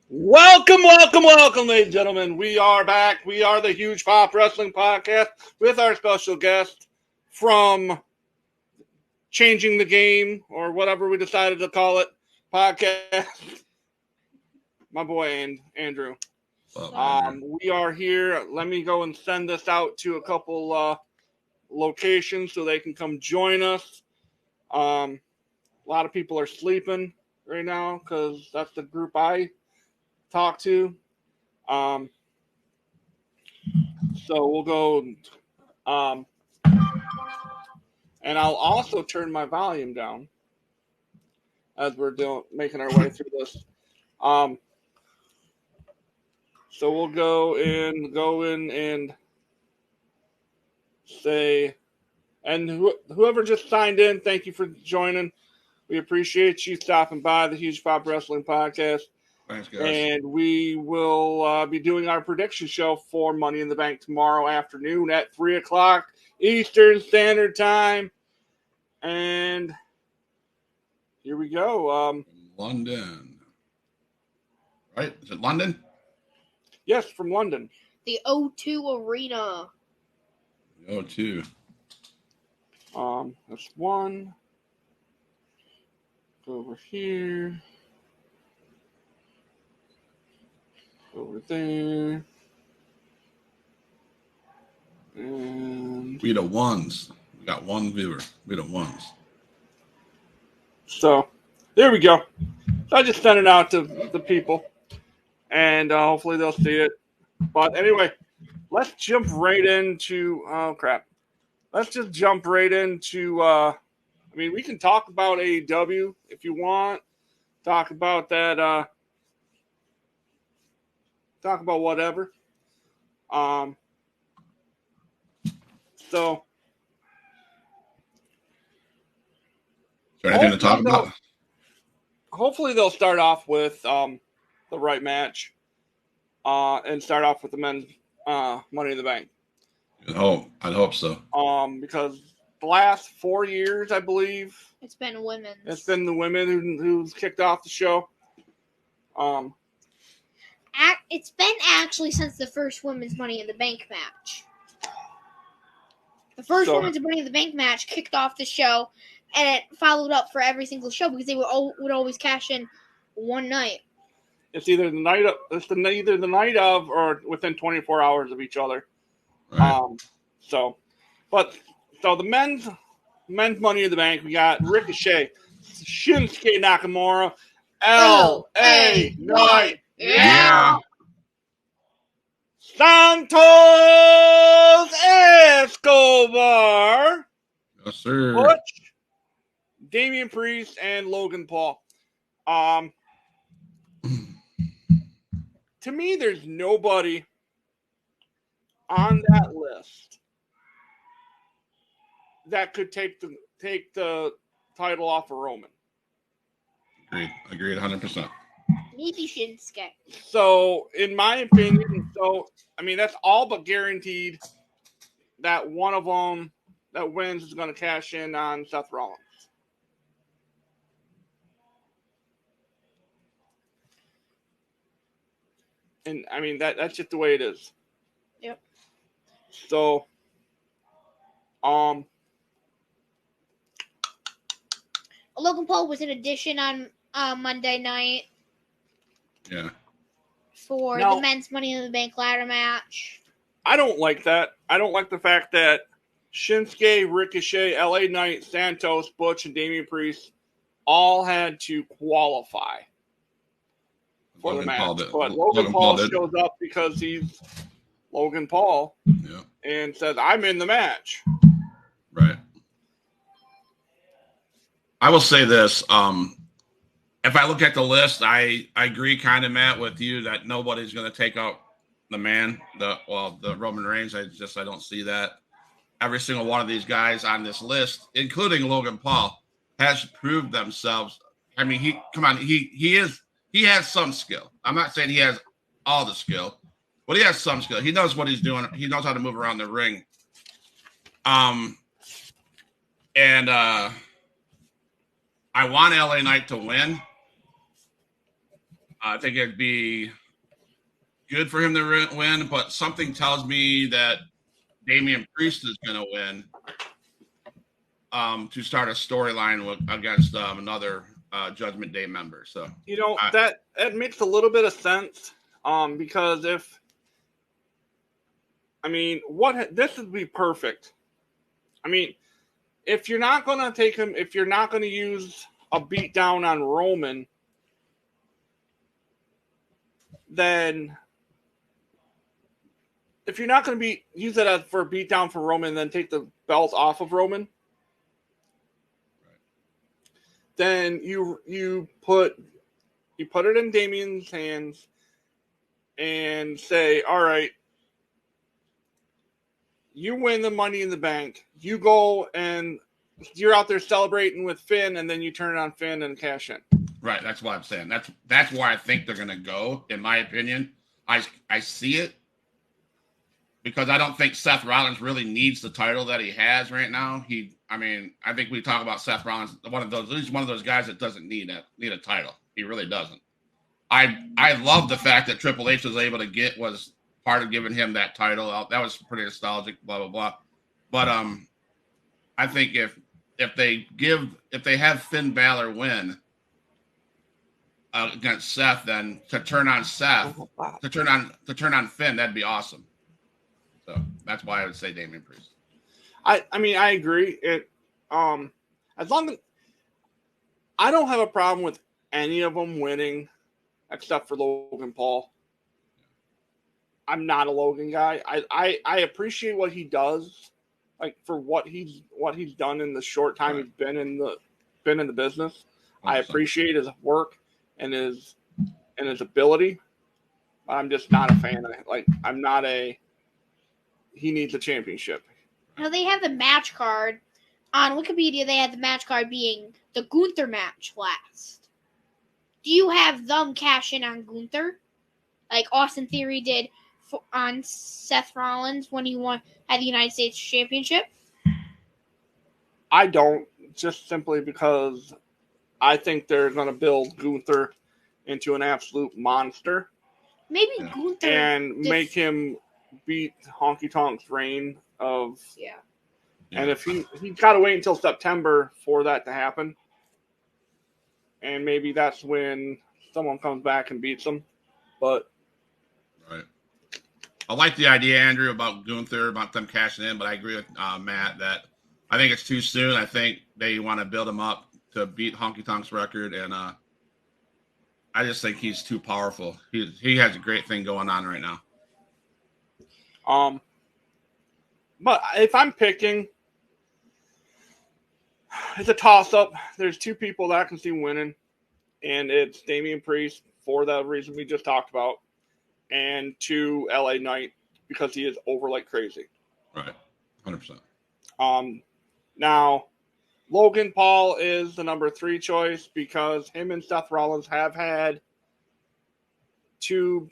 Welcome, ladies and gentlemen. We are back. We are the Huge Pop Wrestling Podcast with our special guest from Changing the Game, or whatever we decided to call it, podcast. My boy, Andrew. We are here. Let me go and send this out to a couple locations so they can come join us. A lot of people are sleeping right now because that's the group I talk to. So we'll go. And I'll also turn my volume down as we're making our way through this. So we'll go in and say, and whoever just signed in, thank you for joining. We appreciate you stopping by the Huge Pop Wrestling Podcast. Thanks, guys. And we will be doing our prediction show for Money in the Bank tomorrow afternoon at 3 o'clock Eastern Standard Time. And here we go. London. Right? Is it London? Yes, from London. The O2 Arena. O2. That's one. Go over here. Over there. And We the ones. We got one viewer. We the ones. So, there we go. So I just sent it out to the people. And hopefully they'll see it. But anyway, let's jump right into... Oh, crap. Let's just jump right into... we can talk about AEW if you want. Talk about that... Talk about whatever. So... Is there anything to talk about? Hopefully they'll start off with the right match and start off with the men's Money in the Bank. I'd hope so. Because the last 4 years, I believe, it's been women's. It's been the women who's kicked off the show. It's been actually since the first women's Money in the Bank match. The first women's Money in the Bank match kicked off the show, and it followed up for every single show because they would always cash in one night. It's either the night of or within 24 hours of each other. Right. So the men's Money in the Bank, we got Ricochet, Shinsuke Nakamura, L.A. Knight, Yeah. Santos Escobar, Yes, sir. Butch, Damian Priest, and Logan Paul. To me, there's nobody on that list that could take the title off of Roman. Agreed 100%. Maybe Shinsuke. So, in my opinion, that's all but guaranteed that one of them that wins is going to cash in on Seth Rollins. And, that's just the way it is. Yep. So, Logan Paul was an addition on Monday night. Yeah. For the men's Money in the Bank ladder match. I don't like that. I don't like the fact that Shinsuke, Ricochet, LA Knight, Santos, Butch, and Damian Priest all had to qualify for the match. But Logan Paul shows up because he's Logan Paul and says, I'm in the match. Right. I will say this. If I look at the list, I agree kind of, Matt, with you that nobody's going to take out the man, the Roman Reigns. I don't see that. Every single one of these guys on this list, including Logan Paul, has proved themselves. He has some skill. I'm not saying he has all the skill, but he has some skill. He knows what he's doing. He knows how to move around the ring. And I want LA Knight to win. I think it'd be good for him to win, but something tells me that Damian Priest is going to win to start a storyline against another Judgment Day member. So that makes a little bit of sense because this would be perfect. I mean, if you're not going to take him, if you're not going to use a beatdown on Roman, then if you're not going to use it for a beatdown for Roman, then take the belt off of Roman, then you put it in Damian's hands and say, all right, you win the Money in the Bank. You go and you're out there celebrating with Finn, and then you turn it on Finn and cash in. Right, that's what I'm saying. That's where I think they're going to go, in my opinion. I see it because I don't think Seth Rollins really needs the title that he has right now. I think we talk about Seth Rollins, he's one of those guys that doesn't need a title. He really doesn't. I love the fact that Triple H was part of giving him that title. That was pretty nostalgic, blah, blah, blah. But I think if they have Finn Balor win against Seth, then to turn on Finn, that'd be awesome. So that's why I would say Damian Priest. I agree. As long as I don't have a problem with any of them winning, except for Logan Paul. I'm not a Logan guy. I appreciate what he does, like for what he's done in the short time he's been in the business. 100%. I appreciate his work and his ability. I'm just not a fan of it. Like he needs a championship. Now they have the match card on Wikipedia. They had the match card being the Gunther match last. Do you have them cash in on Gunther, like Austin Theory did on Seth Rollins when he had the United States Championship? I don't, just simply because I think they're going to build Gunther into an absolute monster. Maybe Gunther and make him beat Honky Tonk's reign of And if he's got to wait until September for that to happen, and maybe that's when someone comes back and beats him. But right. I like the idea, Andrew, about Gunther, about them cashing in, but I agree with Matt that I think it's too soon. I think they want to build him up to beat Honky Tonk's record, and I just think he's too powerful. He has a great thing going on right now. But if I'm picking, it's a toss-up. There's two people that I can see winning, and it's Damian Priest for the reason we just talked about, and to LA Knight because he is over like crazy. Right, 100%. Now, Logan Paul is the number 3 choice because him and Seth Rollins have had 2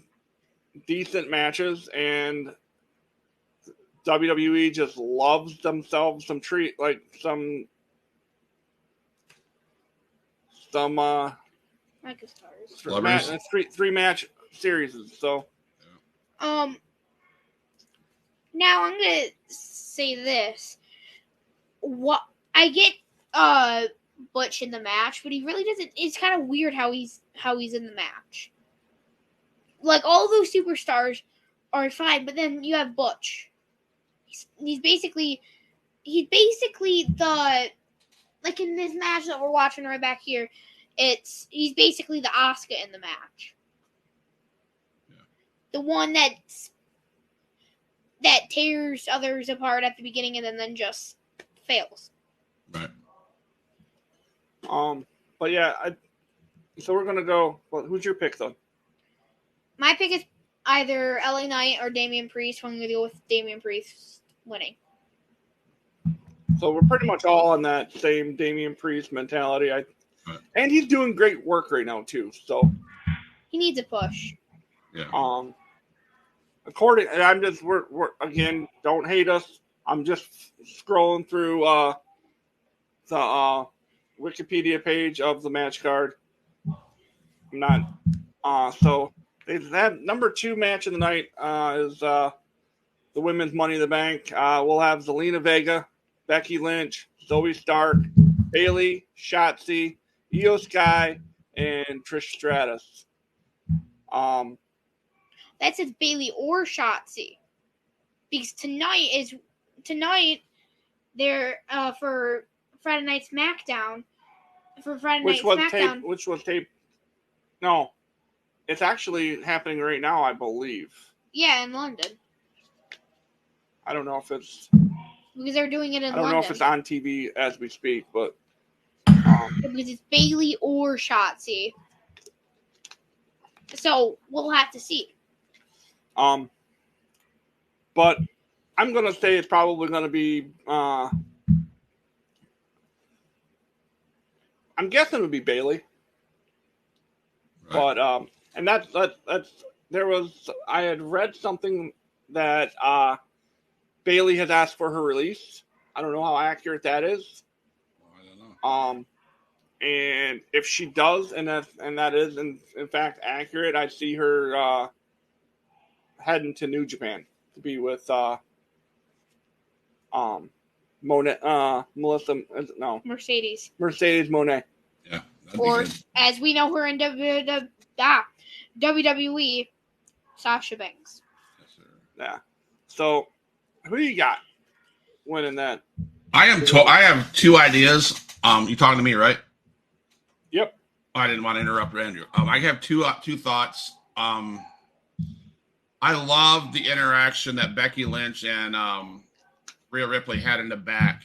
decent matches, and WWE just loves themselves some three match series. So, now I'm gonna say this: what I get, Butch in the match, but he really doesn't. It's kind of weird how he's in the match. Like all those superstars are fine, but then you have Butch. He's basically the, like in this match that we're watching right back here, he's basically the Asuka in the match. Yeah. The one that tears others apart at the beginning and then just fails. Right. But yeah, so we're gonna go. Well, who's your pick though? My pick is either LA Knight or Damian Priest. I'm gonna go with Damian Priest winning. So we're pretty much all on that same Damian Priest mentality. And he's doing great work right now too. So he needs a push. Yeah. We're again, don't hate us. I'm just scrolling through the Wikipedia page of the match card. I'm not So that number 2 match of the night is the women's Money in the Bank. We'll have Zelina Vega, Becky Lynch, Zoe Stark, Bayley, Shotzi, Io Sky, and Trish Stratus. That says Bayley or Shotzi, because tonight they're for Friday Night SmackDown. For Friday Night SmackDown, which was taped. No, it's actually happening right now, I believe. Yeah, in London. I don't know if it's because they're doing it in London. I don't know if it's on TV as we speak, but because it's Bayley or Shotzi. So we'll have to see. But I'm gonna say it's probably gonna be. I'm guessing it would be Bayley. Right. But and that's there was I had read something that Bayley has asked for her release. I don't know how accurate that is. I don't know. And if she does, and that is in fact accurate, I see her heading to New Japan to be with Mercedes Moné. Yeah. Or as we know her in WWE, Sasha Banks. Yes, sir. Yeah. So who do you got winning that? I have 2 ideas. You talking to me, right? Yep. I didn't want to interrupt Andrew. I have two thoughts. I love the interaction that Becky Lynch and Rhea Ripley had in the back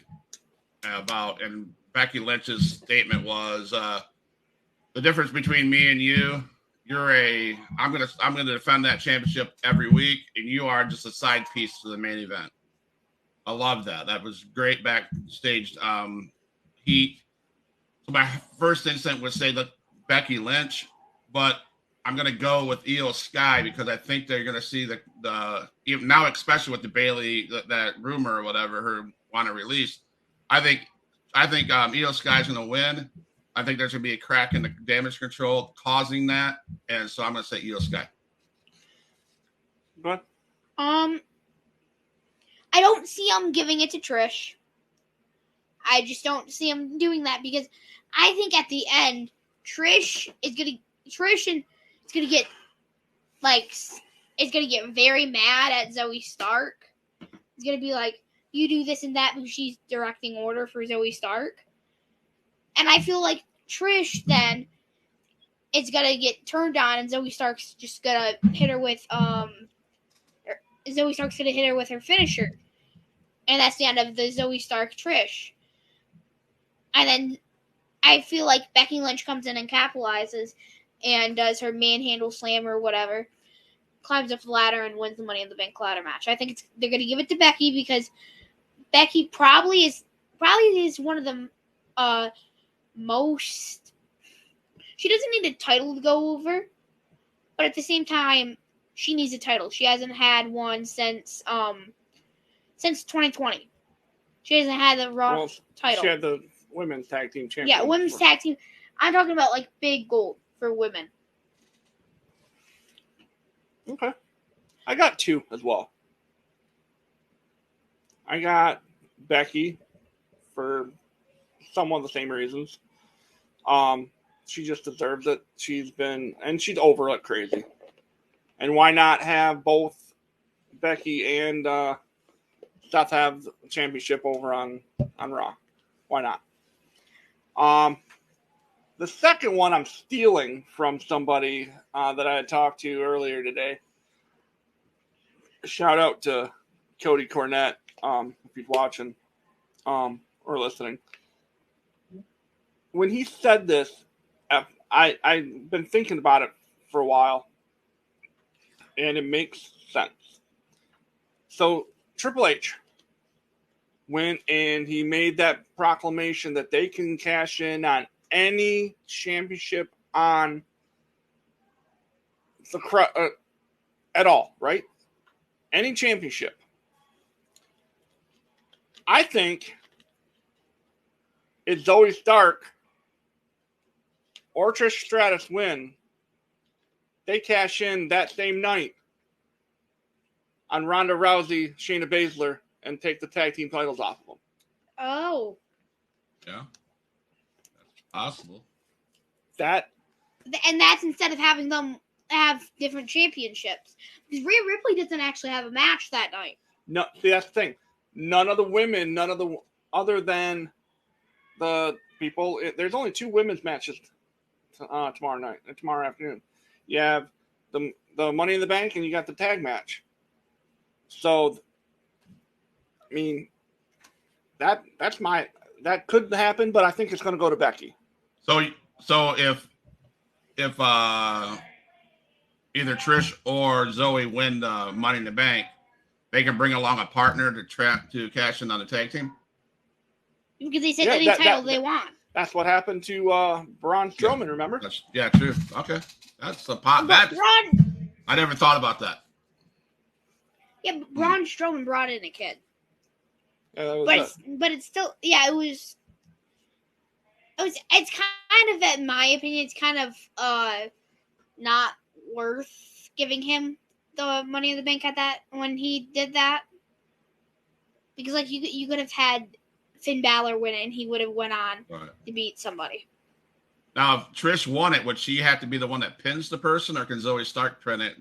and Becky Lynch's statement was the difference between me and you. I'm gonna defend that championship every week, and you are just a side piece to the main event. I love that. That was great backstage heat. So my first instinct would say that Becky Lynch, but I'm going to go with Io Sky because I think they're going to see the now, especially with the Bayley, that rumor or whatever, her want to release. I think Io Sky is going to win. I think there's going to be a crack in the damage control causing that. And so I'm going to say Io Sky. What? I don't see them giving it to Trish. I just don't see them doing that because I think at the end, Trish is gonna get very mad at Zoe Stark. It's gonna be like, you do this and that because she's directing order for Zoe Stark. And I feel like Trish then is gonna get turned on and Zoe Stark's just gonna hit her with Zoe Stark's gonna hit her with her finisher. And that's the end of the Zoe Stark Trish. And then I feel like Becky Lynch comes in and capitalizes and does her manhandle slam or whatever, climbs up the ladder and wins the Money in the Bank ladder match. I think they're going to give it to Becky because Becky probably is one of the most. She doesn't need a title to go over, but at the same time, she needs a title. She hasn't had one since 2020. She hasn't had the Raw title. She had the Women's Tag Team Championship. Yeah, Women's Tag Team. I'm talking about like big gold for women. Okay. I got 2 as well. I got Becky for somewhat the same reasons. She just deserves it. She's over like crazy. And why not have both Becky and Seth have the championship over on Raw? Why not? The second one I'm stealing from somebody that I had talked to earlier today. Shout out to Cody Cornett, if he's watching or listening. When he said this, I've been thinking about it for a while, and it makes sense. So Triple H went and he made that proclamation that they can cash in on any championship on the at all, right? Any championship. I think it's Zoe Stark or Trish Stratus win. they cash in that same night on Ronda Rousey, Shayna Baszler, and take the tag team titles off of them. Oh. Yeah. That's possible. And that's instead of having them have different championships. Because Rhea Ripley doesn't actually have a match that night. No, see, that's the thing. None of the women, other than the people, there's only 2 women's matches tomorrow afternoon. You have the Money in the Bank and you got the tag match. So, I mean, that could happen, but I think it's going to go to Becky. So if either Trish or Zoe win the Money in the Bank, they can bring along a partner to cash in on the tag team? Because they said any title they want. That's what happened to Braun Strowman, remember? True. Okay. That's a pot. I never thought about that. Yeah, but Braun Strowman brought in a kid. Yeah, but it's still, yeah, it's kind of, in my opinion, it's kind of not worth giving him the Money in the Bank when he did that, because like you could have had Finn Balor win it and he would have went on to beat somebody. Now, if Trish won it, would she have to be the one that pins the person, or can Zoe Stark pin it?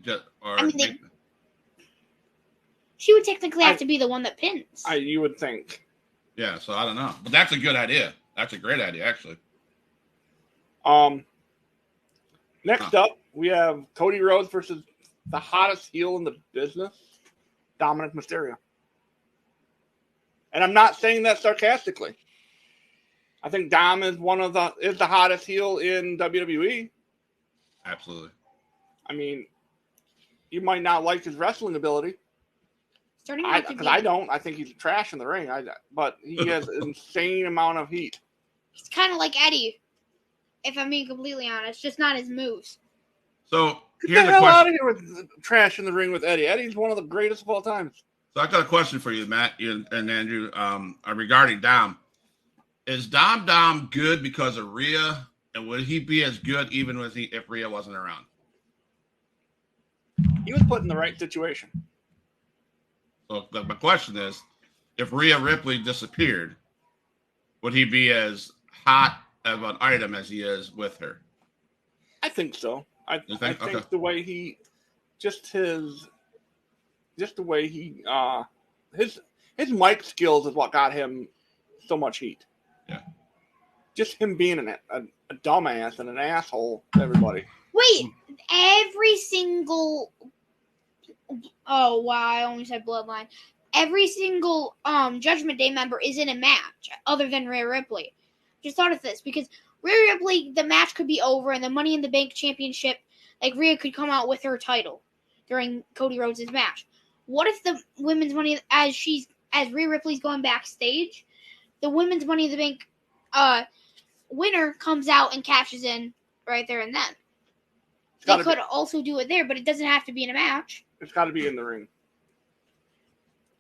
She would technically have to be the one that pins. You would think. Yeah, so I don't know, but that's a good idea. That's a great idea, actually. Next up, we have Cody Rhodes versus the hottest heel in the business, Dominic Mysterio. And I'm not saying that sarcastically. I think Dom is the hottest heel in WWE. Absolutely. I mean, you might not like his wrestling ability. Because I don't. I think he's trash in the ring. But he has an insane amount of heat. He's kind of like Eddie, if I'm being completely honest. Just not his moves. So here's the question. Out of here with trash in the ring with Eddie. Eddie's one of the greatest of all time. So I got a question for you, Matt and Andrew, regarding Dom. Is Dom good because of Rhea, and would he be as good even if Rhea wasn't around? He was put in the right situation. So the question is, if Rhea Ripley disappeared, would he be as hot of an item as he is with her? I think so. I think the way his mic skills is what got him so much heat. Yeah. Just him being a dumbass and an asshole to everybody. Wait, every single... Oh, wow, I only said Bloodline. Every single Judgment Day member is in a match, other than Rhea Ripley. Just thought of this, because Rhea Ripley, the match could be over, and the Money in the Bank championship, like, Rhea could come out with her title during Cody Rhodes' match. What if the women's Money, as Rhea Ripley's going backstage, the women's Money in the Bank winner comes out and cashes in right there and then? They could also do it there, but it doesn't have to be in a match. It's got to be in the ring.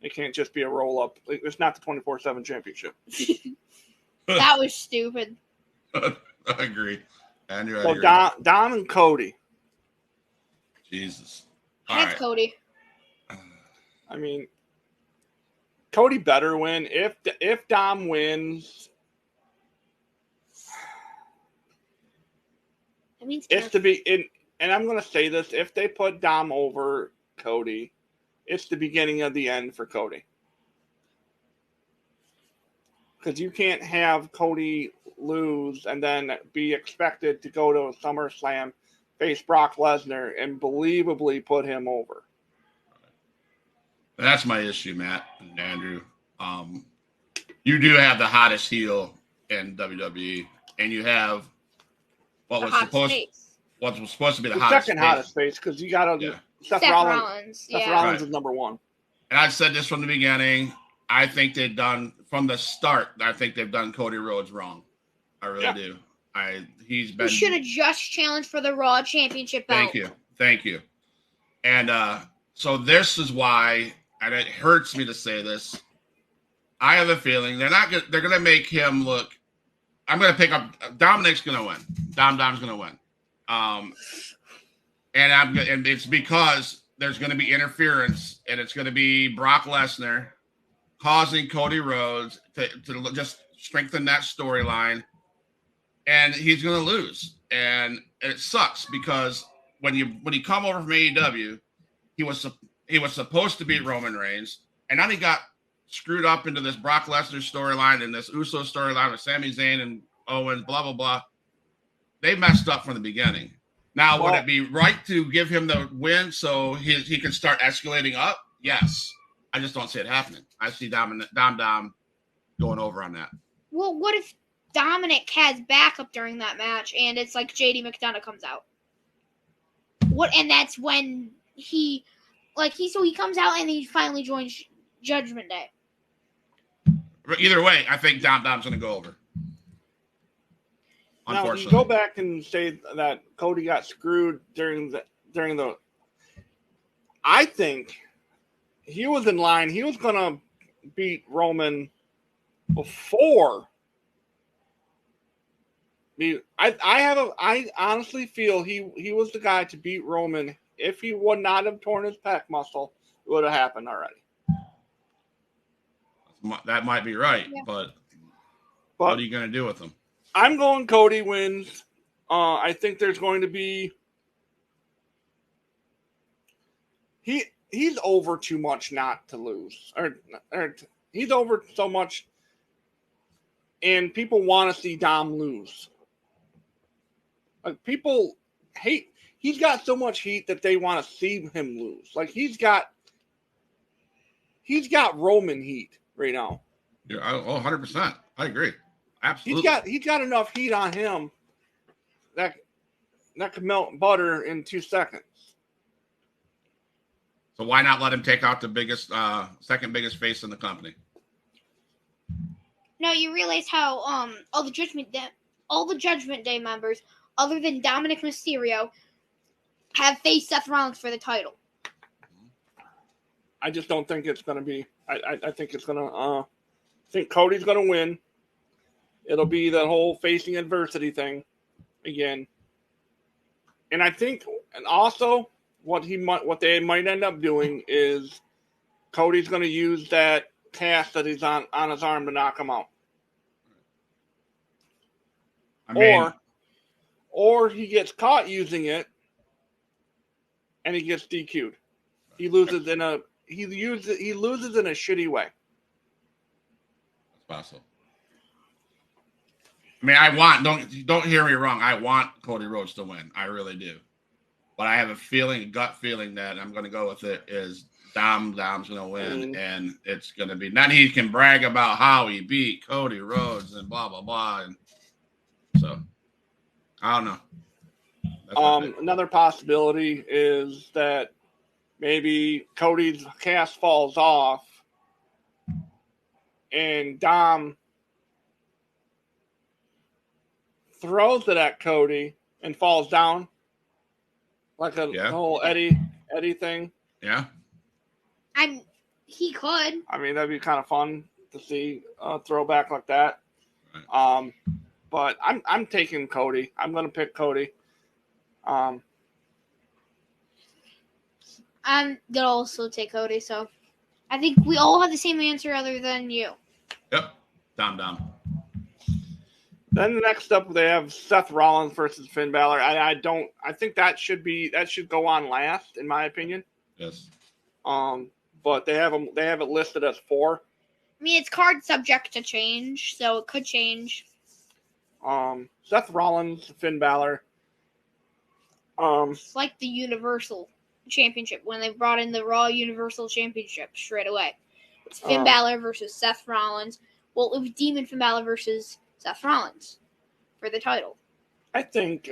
It can't just be a roll-up. It's not the 24/7 championship. That was stupid. I agree. Andrew, so Dom and Cody. Jesus. That's Cody. I mean, Cody better win. If Dom wins, that means it's to be in. And I'm going to say this: if they put Dom over Cody, it's the beginning of the end for Cody. Because you can't have Cody lose and then be expected to go to a SummerSlam, face Brock Lesnar, and believably put him over. That's my issue, Matt and Andrew. You do have the hottest heel in WWE, and you have what was supposed to be the hottest second hottest face, because you got Seth Rollins. Seth Rollins is number one. And I've said this from the beginning. I think they've done from the start. I think they've done Cody Rhodes wrong. I really do. He should have just challenged for the Raw Championship belt. Thank you. And so this is why, and it hurts me to say this, I have a feeling they're going to make him look. I'm going to pick up Dominic's going to win. Dom's going to win. and it's because there's going to be interference, and it's going to be Brock Lesnar causing Cody Rhodes to just strengthen that storyline, and he's going to lose. And it sucks because when he come over from AEW, he was supposed to beat Roman Reigns, and now he got screwed up into this Brock Lesnar storyline and this Uso storyline with Sami Zayn and Owens, blah blah blah. They messed up from the beginning. Now, would it be right to give him the win so he can start escalating up? Yes. I just don't see it happening. I see Dom going over on that. Well, what if Dominic has backup during that match and it's like JD McDonough comes out? And that's when he comes out and he finally joins Judgment Day. Either way, I think Dom's going to go over. Now, you go back and say that Cody got screwed during the. I think he was in line. He was going to beat Roman before. I honestly feel he was the guy to beat Roman. If he would not have torn his pec muscle, it would have happened already. That might be right, yeah. But what are you going to do with him? I'm going Cody wins. I think there's going to be he's over too much not to lose, or he's over so much, and people want to see Dom lose. Like people hate. He's got so much heat that they want to see him lose. Like he's got Roman heat right now. Yeah, 100%. I agree. Absolutely. He's got enough heat on him that could melt butter in 2 seconds. So why not let him take out the biggest, second biggest face in the company? Now you realize how all the Judgment Day members, other than Dominic Mysterio, have faced Seth Rollins for the title. I just don't think it's going to be. I think it's going to. I think Cody's going to win. It'll be the whole facing adversity thing again. And I think, and also what they might end up doing is Cody's going to use that cast that he's on his arm to knock him out. Or he gets caught using it and he gets DQ'd. He loses in a shitty way. That's possible. I mean, don't hear me wrong. I want Cody Rhodes to win. I really do. But I have a gut feeling that I'm going to go with it is Dom's going to win, and it's going to be. Then he can brag about how he beat Cody Rhodes and blah, blah, blah. And so, I don't know. Another possibility is that maybe Cody's cast falls off and Dom throws it at Cody and falls down like a whole Eddie thing. Yeah. He could. I mean, that'd be kind of fun to see a throwback like that. Right. But I'm taking Cody. I'm going to pick Cody. I'm going to also take Cody, so I think we all have the same answer other than you. Yep. Dom. Then the next up, they have Seth Rollins versus Finn Balor. I think that should go on last, in my opinion. Yes. But they have it listed as 4. I mean, it's card subject to change, so it could change. Seth Rollins, Finn Balor. It's like the Universal Championship when they brought in the Raw Universal Championship straight away. It's Finn Balor versus Seth Rollins. Well, it was Demon Finn Balor versus Seth Rollins for the title. I think.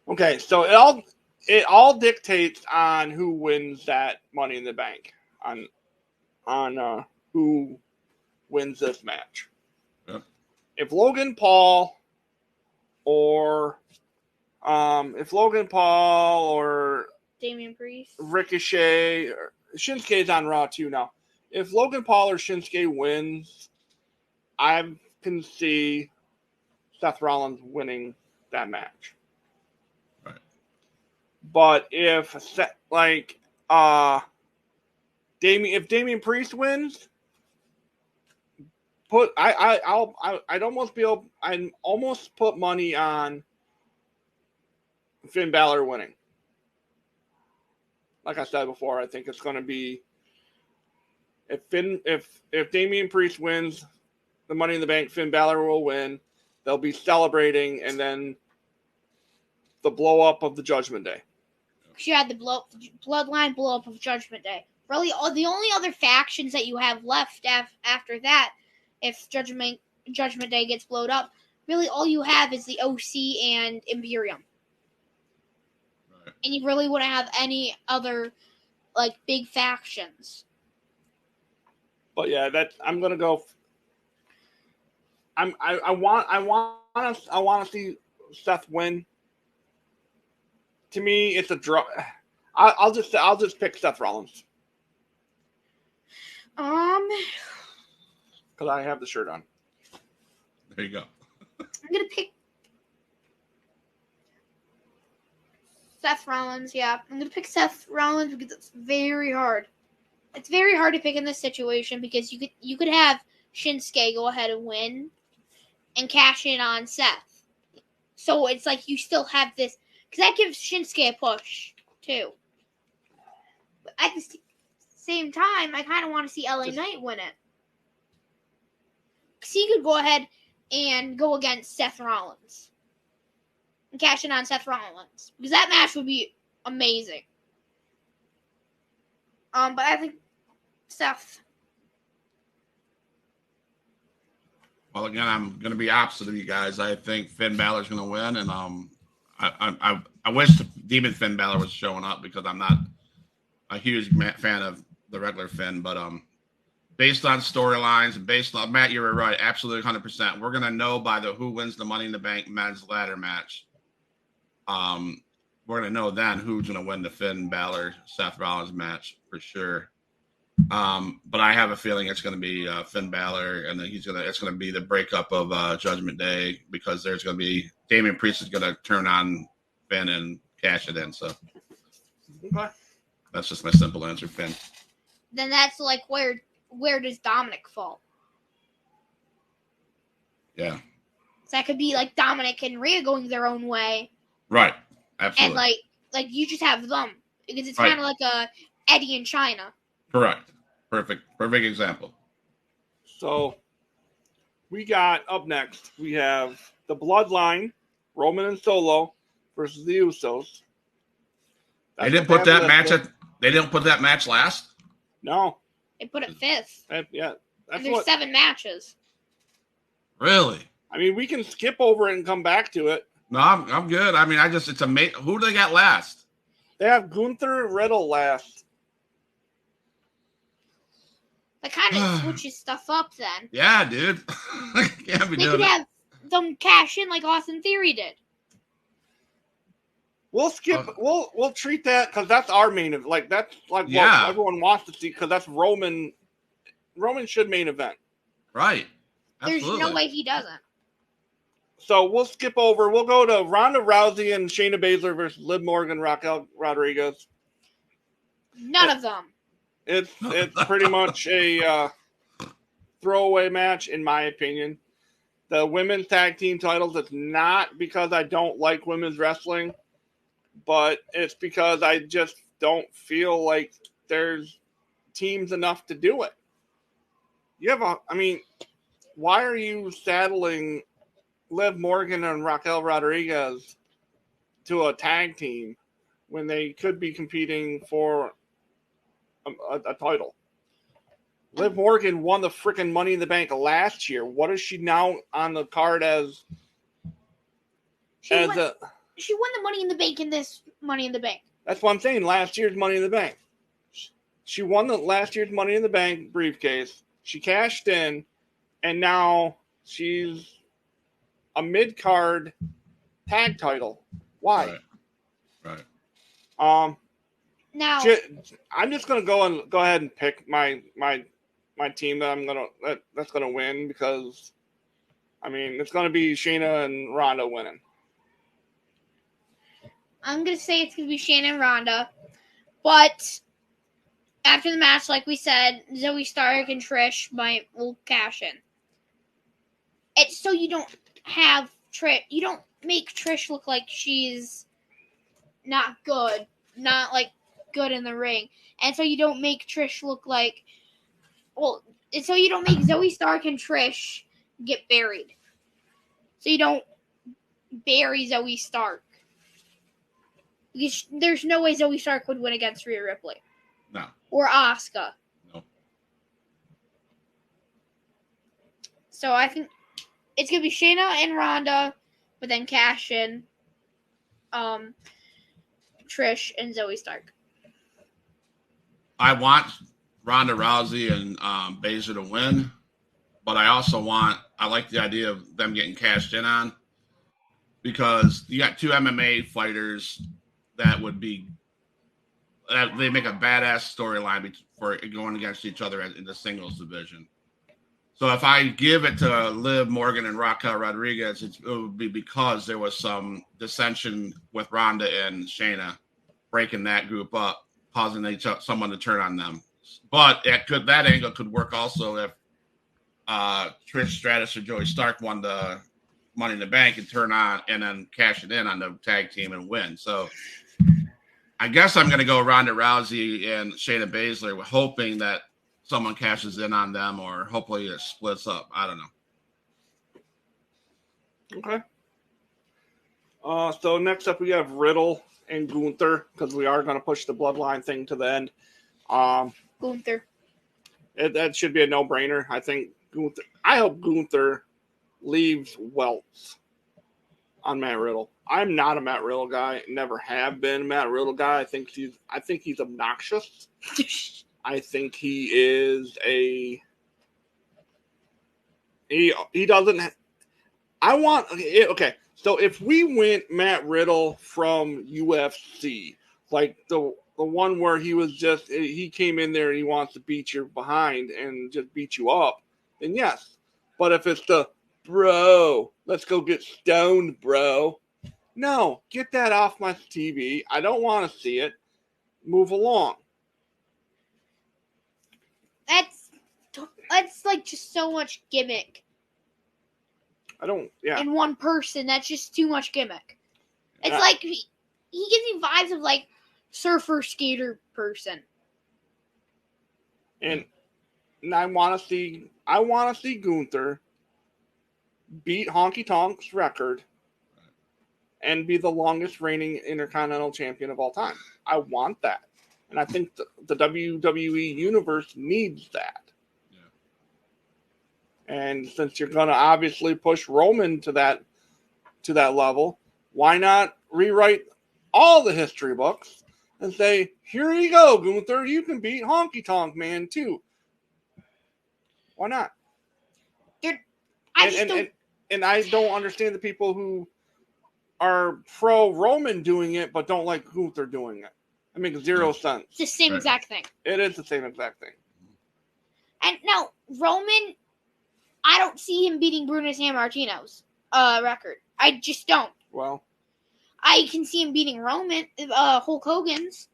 Okay, so it all dictates on who wins that Money in the Bank, on who wins this match. Yep. If Logan Paul or Damian Priest, Ricochet, or Shinsuke's on Raw too now. If Logan Paul or Shinsuke wins, I can see Seth Rollins winning that match. Right. But if Damian Priest wins, I'd almost put money on Finn Balor winning. Like I said before, I think it's going to be if Damian Priest wins the Money in the Bank, Finn Balor will win. They'll be celebrating, and then the blow up of the Judgment Day. You had the bloodline blow up of Judgment Day. Really, the only other factions that you have left after that, if Judgment Day gets blown up, really all you have is the OC and Imperium. Right. And you really wouldn't have any other like big factions. But yeah, I'm gonna go. I want to see Seth win. To me, it's a draw. I'll just pick Seth Rollins. Because I have the shirt on. There you go. I'm gonna pick Seth Rollins. Yeah, I'm gonna pick Seth Rollins because it's very hard. It's very hard to pick in this situation because you could have Shinsuke go ahead and win and cash in on Seth. So it's like you still have this because that gives Shinsuke a push too. But at the same time, I kind of want to see LA Knight win it. Because he could go ahead and go against Seth Rollins. And cash in on Seth Rollins. Because that match would be amazing. But I think Seth. Well, again, I'm going to be opposite of you guys. I think Finn Balor's going to win, and I wish Demon Finn Balor was showing up because I'm not a huge fan of the regular Finn, but based on storylines and based on Matt, you're right, absolutely 100%. We're gonna know by who wins the Money in the Bank men's ladder match. We're gonna know then who's gonna win the Finn Balor Seth Rollins match for sure. But I have a feeling it's gonna be Finn Balor, and then it's gonna be the breakup of Judgment Day because there's gonna be Damian Priest is gonna turn on Finn and cash it in. So okay. That's just my simple answer, Finn. Then that's like where does Dominic fall? Yeah. So that could be like Dominic and Rhea going their own way. Right. Absolutely. And like you just have them because it's right. kind of like a Eddie and China. Correct. Perfect example. So we got up next. We have the Bloodline, Roman and Solo versus the Usos. They didn't put that match They didn't put that match last? No. They put it fifth. Yeah. And there's 7 matches. Really? I mean, we can skip over it and come back to it. No, I'm good. I mean, it's amazing. Who do they got last? They have Gunther Riddle last. That kind of switches stuff up then. Yeah, dude. Can't be they could have them cash in like Austin Theory did. We'll skip. We'll treat that because that's our main event. Like that's like what everyone wants to see because that's Roman. Roman should main event. Right. Absolutely. There's no way he doesn't. So we'll skip over. We'll go to Ronda Rousey and Shayna Baszler versus Liv Morgan, Raquel Rodriguez. None of them. It's pretty much a throwaway match in my opinion. The women's tag team titles. It's not because I don't like women's wrestling. But it's because I just don't feel like there's teams enough to do it. Why are you saddling Liv Morgan and Raquel Rodriguez to a tag team when they could be competing for a title? Liv Morgan won the freaking Money in the Bank last year. What is she now on the card as? She won the Money in the Bank in this Money in the Bank. That's what I'm saying. Last year's Money in the Bank. She won the last year's Money in the Bank briefcase. She cashed in, and now she's a mid-card tag title. Why? Right. Now I'm just gonna go ahead and pick my team that's gonna win because I mean, it's going to be Shayna and Ronda winning. I'm going to say it's going to be Shayna and Ronda. But after the match, like we said, Zoe Stark and Trish will cash in. It's so you don't have you don't make Trish look like she's not good, not like good in the ring. And so you don't make Trish look like, and so you don't make Zoe Stark and Trish get buried. So you don't bury Zoe Stark. Because there's no way Zoe Stark would win against Rhea Ripley. No. Or Asuka. No. So I think it's going to be Shayna and Ronda, but then cash in Trish and Zoe Stark. I want Ronda Rousey and Baszler to win, but I like the idea of them getting cashed in on, because you got two MMA fighters that they make a badass storyline for going against each other in the singles division. So if I give it to Liv Morgan and Raquel Rodriguez, it would be because there was some dissension with Ronda and Shayna, breaking that group up, causing someone to turn on them. But that angle could work also if Trish Stratus or Joey Stark won the Money in the Bank and turn on and then cash it in on the tag team and win. So I guess I'm going to go Ronda Rousey and Shayna Baszler, hoping that someone cashes in on them, or hopefully it splits up. I don't know. Okay. So next up we have Riddle and Gunther, because we are going to push the bloodline thing to the end. Gunther. That should be a no-brainer. I hope Gunther leaves welts on Matt Riddle. I'm not a Matt Riddle guy. Never have been a Matt Riddle guy. I think he's obnoxious. I think he is he doesn't. Okay. So if we went Matt Riddle from UFC, like the one where he came in there and he wants to beat your behind and just beat you up, then yes. But if it's bro, let's go get stoned, bro. No, get that off my TV. I don't want to see it. Move along. That's like just so much gimmick. In one person, that's just too much gimmick. It's like he gives me vibes of like surfer skater person. And I want to see Gunther beat Honky Tonk's record and be the longest reigning Intercontinental Champion of all time. I want that. And I think the WWE Universe needs that. Yeah. And since you're going to obviously push Roman to that level, why not rewrite all the history books and say, here you go, Gunther, you can beat Honky Tonk Man too. Why not? And I don't understand the people who are pro Roman doing it but don't like Gunther doing it. It makes zero sense. It's the same exact thing. It is the same exact thing. And no, Roman, I don't see him beating Bruno Sammartino's record. I just don't. Well, I can see him beating Hulk Hogan's.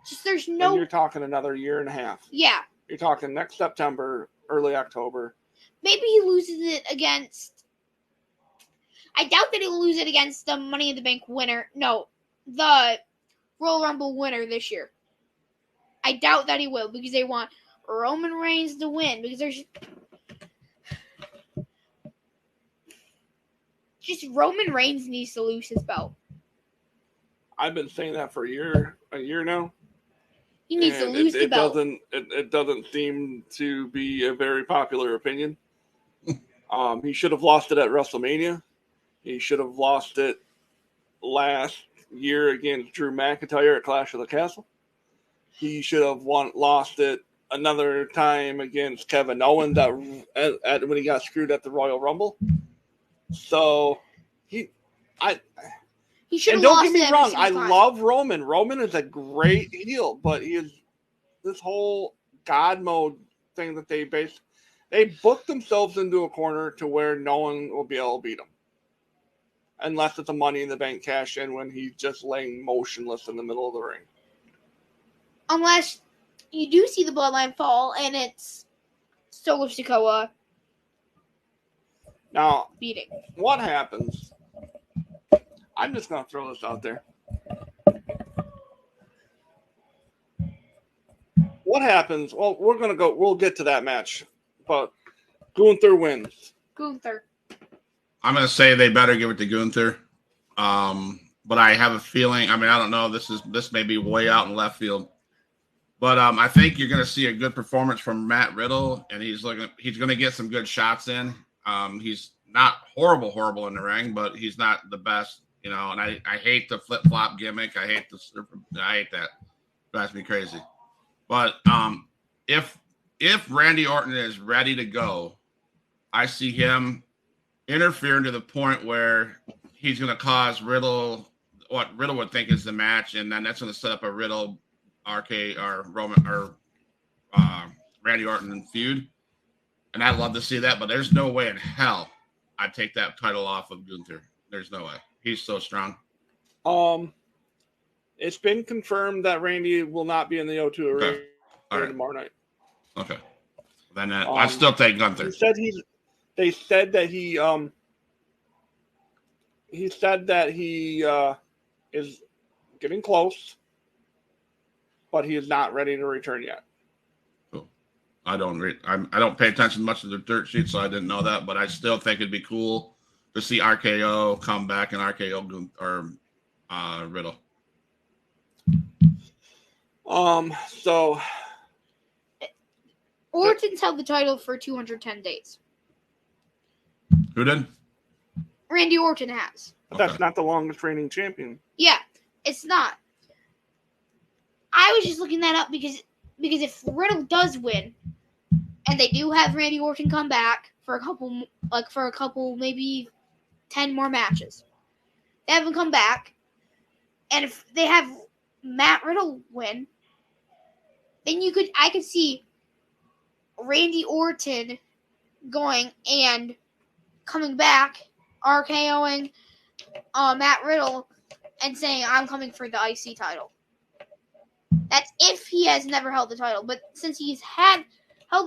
Just there's no. And you're talking another year and a half. Yeah. You're talking next September, early October. Maybe he loses it against. I doubt that he'll lose it against the Money in the Bank winner. No, the Royal Rumble winner this year. I doubt that he will, because they want Roman Reigns to win, because there's just Roman Reigns needs to lose his belt. I've been saying that for a year now. He needs to lose the belt. It doesn't seem to be a very popular opinion. He should have lost it at WrestleMania. He should have lost it last year against Drew McIntyre at Clash of the Castle. He should have lost it another time against Kevin Owens when he got screwed at the Royal Rumble. So he should have. And don't get me wrong, I love Roman. Roman is a great heel, but he is this whole God mode thing that they base. They booked themselves into a corner to where no one will be able to beat them. Unless it's a Money in the Bank cash in when he's just laying motionless in the middle of the ring. Unless you do see the bloodline fall and it's Solo Sikoa Now, beating. what happens? I'm just going to throw this out there. What happens? Well, we'll get to that match. But Gunther wins. Gunther. I'm going to say they better give it to Gunther. But I have a feeling, I don't know, this may be way out in left field. But I think you're going to see a good performance from Matt Riddle, and he's going to get some good shots in. He's not horrible in the ring, but he's not the best, and I hate the flip-flop gimmick. I hate that. Drives me crazy. But if Randy Orton is ready to go, I see him interfering to the point where he's going to cause Riddle what Riddle would think is the match, and then that's going to set up a Riddle, RK, or Roman, or Randy Orton feud. And I'd love to see that, but there's no way in hell I'd take that title off of Gunther. There's no way. He's so strong. It's been confirmed that Randy will not be in the O2 Arena tomorrow night. Okay. Then I'd still take Gunther. They said that he is getting close, but he is not ready to return yet. Cool. I don't pay attention much to the dirt sheet, so I didn't know that, but I still think it'd be cool to see RKO come back and RKO or Riddle. So Orton's held the title for 210 days. Who did? Randy Orton has. But that's not the longest reigning champion. Yeah, it's not. I was just looking that up because if Riddle does win, and they do have Randy Orton come back for a couple, maybe 10 more matches, they have him come back, and if they have Matt Riddle win, then I could see Randy Orton going and coming back, RKOing Matt Riddle, and saying, I'm coming for the IC title. That's if he has never held the title. But since he's held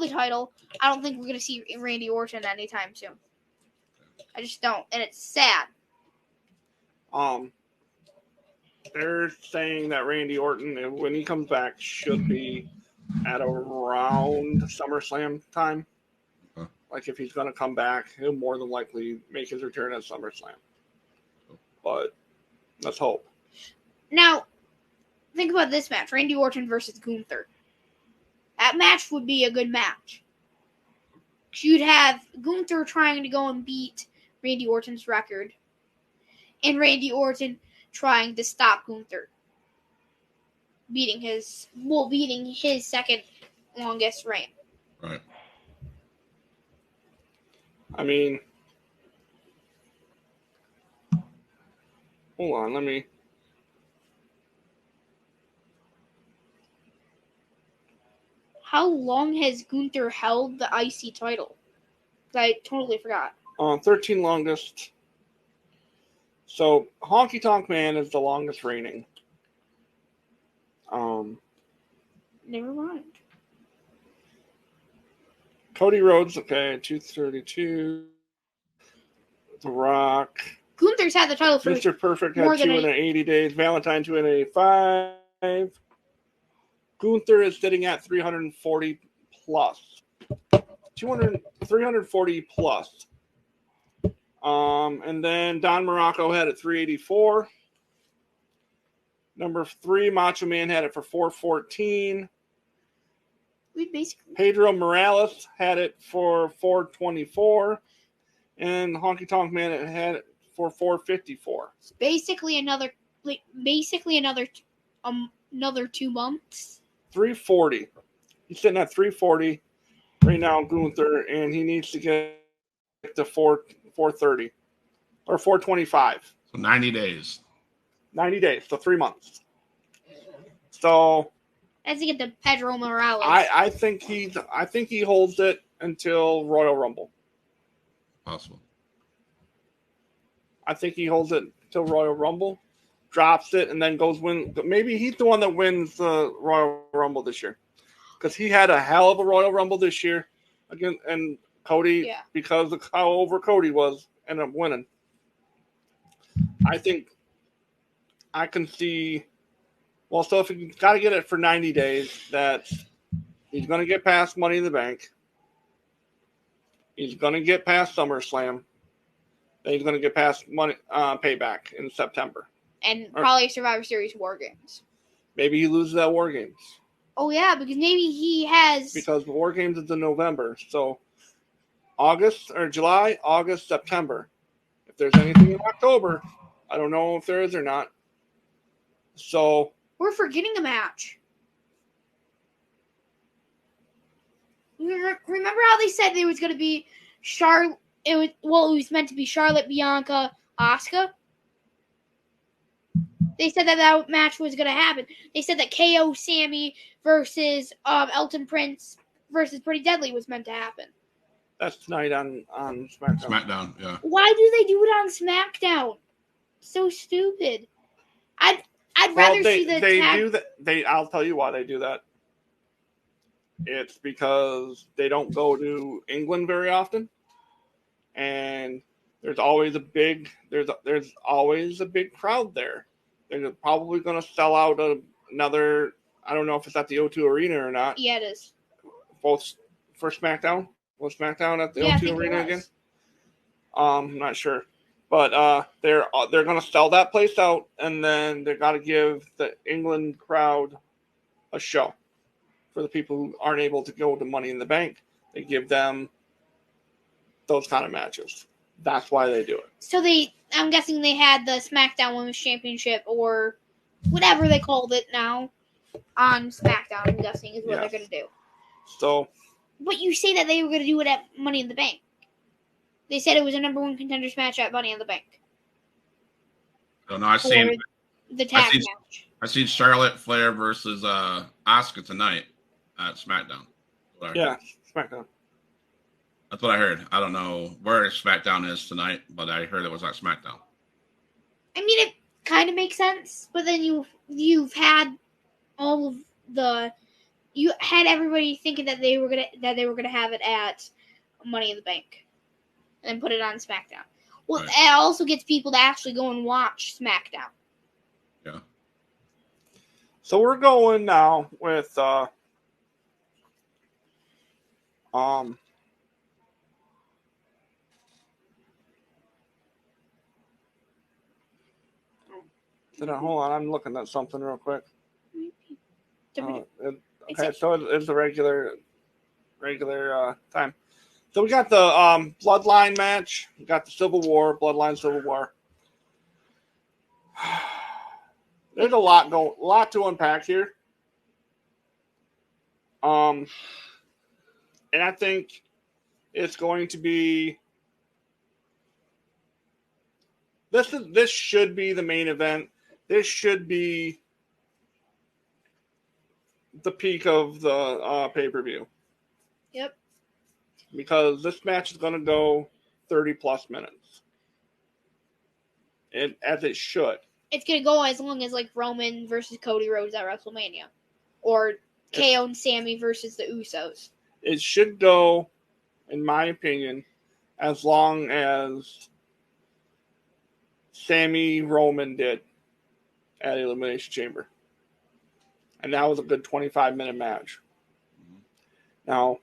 the title, I don't think we're going to see Randy Orton anytime soon. I just don't. And it's sad. They're saying that Randy Orton, when he comes back, should be at around SummerSlam time. Okay. Like, if he's going to come back, he'll more than likely make his return at SummerSlam. But let's hope. Now, think about this match. Randy Orton versus Gunther. That match would be a good match. You'd have Gunther trying to go and beat Randy Orton's record. And Randy Orton trying to stop Gunther. Beating his second longest reign. Right. Hold on, let me... How long has Gunther held the IC title? I totally forgot. 13 longest. So, Honky Tonk Man is the longest reigning. Never mind. Cody Rhodes, okay, 232. The Rock. Gunther's had the title for Mr. Perfect more had than 280 days. Valentine 285. Gunther is sitting at 340 plus. 340 plus. And then Don Morocco had it 384. Number 3, Macho Man had it for 414. Pedro Morales had it for 424. And Honky Tonk Man had it for 454. It's basically another 2 months. 340. He's sitting at 340 right now, Gunther, and he needs to get to 430 or 425. So 90 days. 90 days, so 3 months. So As to get to Pedro Morales. I think he holds it. until Royal Rumble. Possible. I think he holds it till Royal Rumble, drops it, and then goes win. Maybe he's the one that wins the Royal Rumble this year, because he had a hell of a Royal Rumble this year again, and Cody, because of how over Cody was, ended up winning. I think I can see. Well, so if he's got to get it for 90 days, that he's going to get past Money in the Bank. He's going to get past SummerSlam. Then he's going to get past Payback in September. And probably Survivor Series War Games. Maybe he loses at War Games. Oh, yeah, because maybe he has... Because War Games is in November. So August or July, August, September. If there's anything in October, I don't know if there is or not. So... We're forgetting a match. Remember how they said there was going to be it was meant to be Charlotte, Bianca, Asuka? They said that match was going to happen. They said that KO Sammy versus Elton Prince versus Pretty Deadly was meant to happen. That's tonight on SmackDown. SmackDown, yeah. Why do they do it on SmackDown? So stupid. I'd rather see the tag. I'll tell you why they do that. It's because they don't go to England very often, and there's always a big crowd there. They're probably going to sell out another. I don't know if it's at the O2 Arena or not. Yeah, it is. Both for SmackDown. Was SmackDown at the O2 Arena again? I'm not sure. But they're going to sell that place out, and then they're going to give the England crowd a show for the people who aren't able to go to Money in the Bank. They give them those kind of matches. That's why they do it. So I'm guessing they had the SmackDown Women's Championship or whatever they called it now on SmackDown. I'm guessing is what they're going to do. So, but you say that they were going to do it at Money in the Bank. They said it was a number one contenders match at Money in the Bank. Oh, no, I've seen the tag match. I seen Charlotte Flair versus Asuka tonight at SmackDown. Yeah, SmackDown. That's what I heard. I don't know where SmackDown is tonight, but I heard it was at SmackDown. I mean, it kind of makes sense, but then you've had all of you had everybody thinking that they were gonna have it at Money in the Bank. And put it on SmackDown. Well, right. It also gets people to actually go and watch SmackDown. Yeah. So we're going now with did hold on, I'm looking at something real quick. Okay, so it's the regular time. So we got the Bloodline match. We got the Bloodline Civil War. There's a lot to unpack here. And I think it's going to be this should be the main event. This should be the peak of the pay-per-view. Yep. Because this match is going to go 30 plus minutes. As it should. It's going to go as long as like Roman versus Cody Rhodes at WrestleMania. Or KO and Sammy versus the Usos. It should go, in my opinion, as long as Sammy Roman did at Elimination Chamber. And that was a good 25-minute match. Now,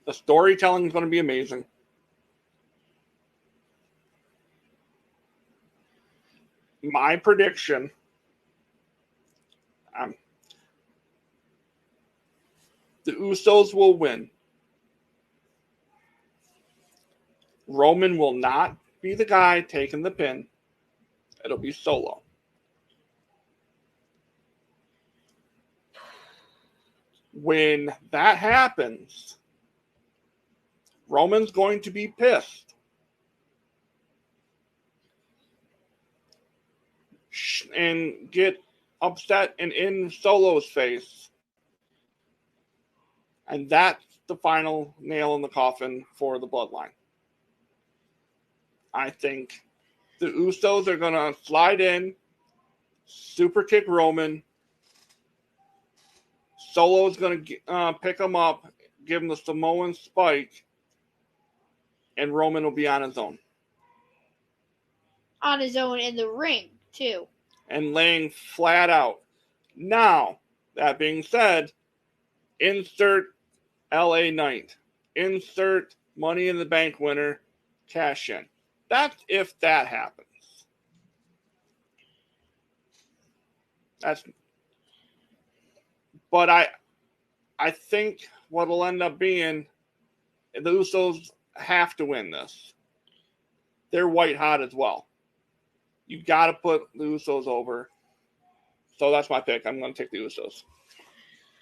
the storytelling is going to be amazing. My prediction, the Usos will win. Roman will not be the guy taking the pin. It'll be Solo. When that happens, Roman's going to be pissed. And get upset and in Solo's face. And that's the final nail in the coffin for the bloodline. I think the Usos are going to slide in, super kick Roman. Solo's going to pick him up, give him the Samoan spike, and Roman will be on his own. On his own in the ring, too. And laying flat out. Now, that being said, insert LA Knight. Insert Money in the Bank winner, cash in. That's if that happens. But I think what'll end up being, the Usos have to win this. They're white hot as well. You got to put the Usos over. So that's my pick. I'm going to take the Usos.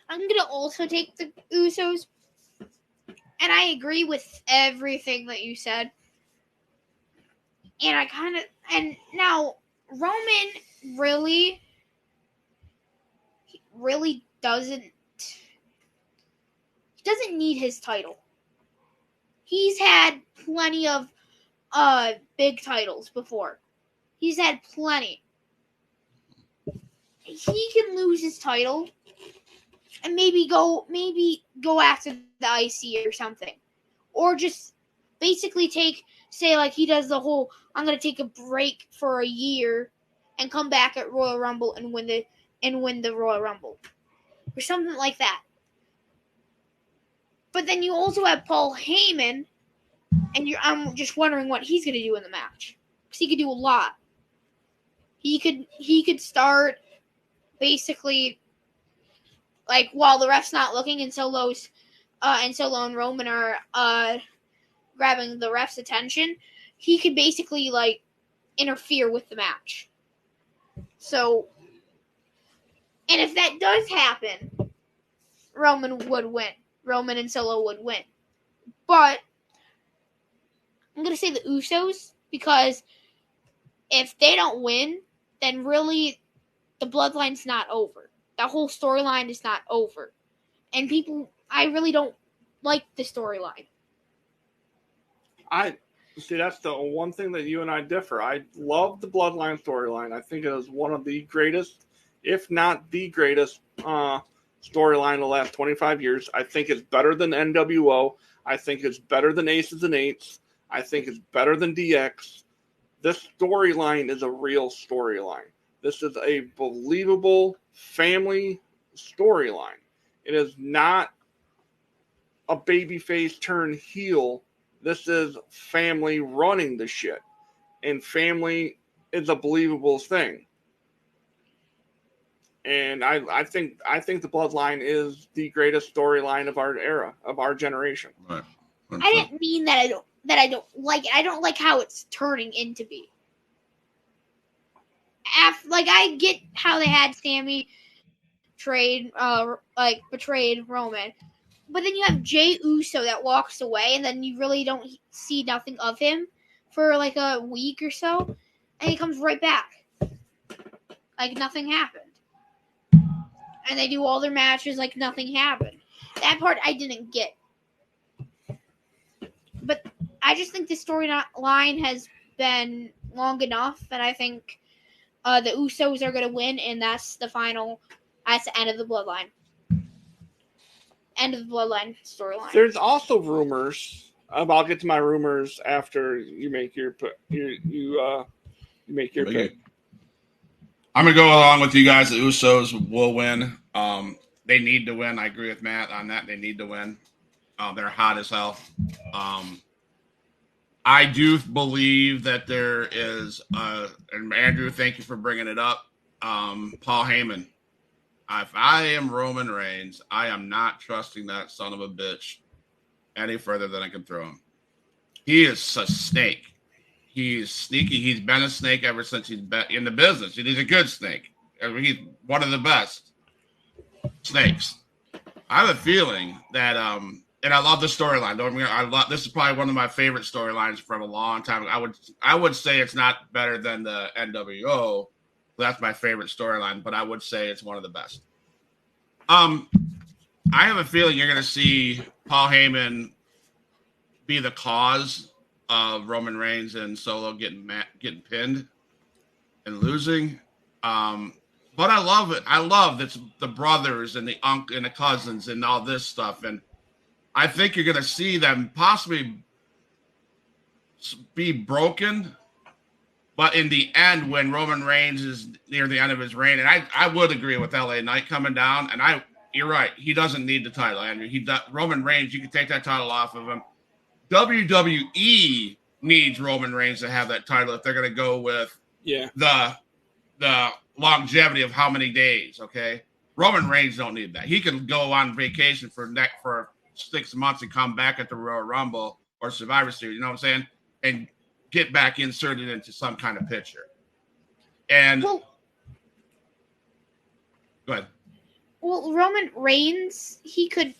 I'm going to also take the Usos. And I agree with everything that you said. And now Roman really doesn't need his title. He's had plenty of big titles before. He's had plenty. He can lose his title and maybe go after the IC or something. Or just basically say like he does the whole, I'm going to take a break for a year and come back at Royal Rumble and win the Royal Rumble. Or something like that. But then you also have Paul Heyman, and I'm just wondering what he's going to do in the match. Because he could do a lot. He could start basically like while the ref's not looking and Solo and Roman are grabbing the ref's attention, he could basically like interfere with the match. So, and if that does happen, Roman would win. Roman and Solo would win. But I'm going to say the Usos because if they don't win, then really the bloodline's not over. That whole storyline is not over. And I really don't like the storyline. See, that's the one thing that you and I differ. I love the bloodline storyline. I think it is one of the greatest, if not the greatest, storyline in the last 25 years. I think it's better than NWO. I think it's better than Aces and Eights. I think it's better than DX. This storyline is a real storyline. This is a believable family storyline. It is not a babyface turn heel. This is family running the shit. And family is a believable thing. And I think the bloodline is the greatest storyline of our era, of our generation. Right. I didn't mean that I don't like it. I don't like how it's turning into be. I get how they had Sammy betrayed Roman, but then you have Jey Uso that walks away, and then you really don't see nothing of him for like a week or so, and he comes right back, like nothing happened, and they do all their matches like nothing happened. That part I didn't get, but I just think the storyline has been long enough, and I think the Usos are going to win, and that's the final. That's the end of the bloodline. End of the bloodline storyline. There's also rumors. I'll get to my rumors after you make your pick. I'm gonna go along with you guys. The Usos will win. They need to win. I agree with Matt on that. They need to win. They're hot as hell. I do believe that there is, and Andrew, thank you for bringing it up. Paul Heyman. If I am Roman Reigns, I am not trusting that son of a bitch any further than I can throw him. He is a snake. He's sneaky. He's been a snake ever since he's been in the business. He's a good snake. He's one of the best snakes. I have a feeling that, and I love the storyline. This is probably one of my favorite storylines from a long time. I would say it's not better than the NWO. That's my favorite storyline, but I would say it's one of the best. I have a feeling you're going to see Paul Heyman be the cause of Roman Reigns and Solo getting pinned and losing. But I love it. I love that the brothers and the uncle and the cousins and all this stuff. And I think you're going to see them possibly be broken. But in the end, when Roman Reigns is near the end of his reign, and I would agree with LA Knight coming down, and you're right, he doesn't need the title, Andrew. Roman Reigns, you can take that title off of him. WWE needs Roman Reigns to have that title if they're going to go with the longevity of how many days. Okay, Roman Reigns don't need that. He can go on vacation for 6 months and come back at the Royal Rumble or Survivor Series. You know what I'm saying? And get back inserted into some kind of picture. And go ahead. Well, Roman Reigns, he could,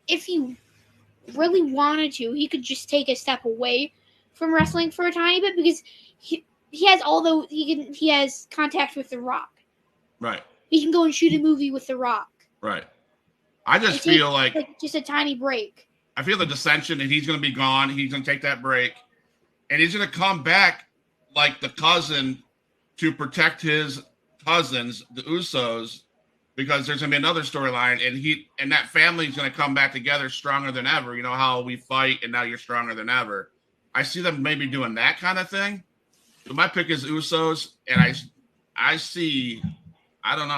if he really wanted to, he could just take a step away from wrestling for a tiny bit because he has he has contact with The Rock. Right. He can go and shoot a movie with The Rock. Right. I just feel like just a tiny break. I feel the dissension, and he's going to be gone. He's going to take that break. And he's going to come back like the cousin to protect his cousins, the Usos, because there's going to be another storyline, and that family's going to come back together stronger than ever. You know how we fight, and now you're stronger than ever. I see them maybe doing that kind of thing. So my pick is Usos, and I see. I don't know.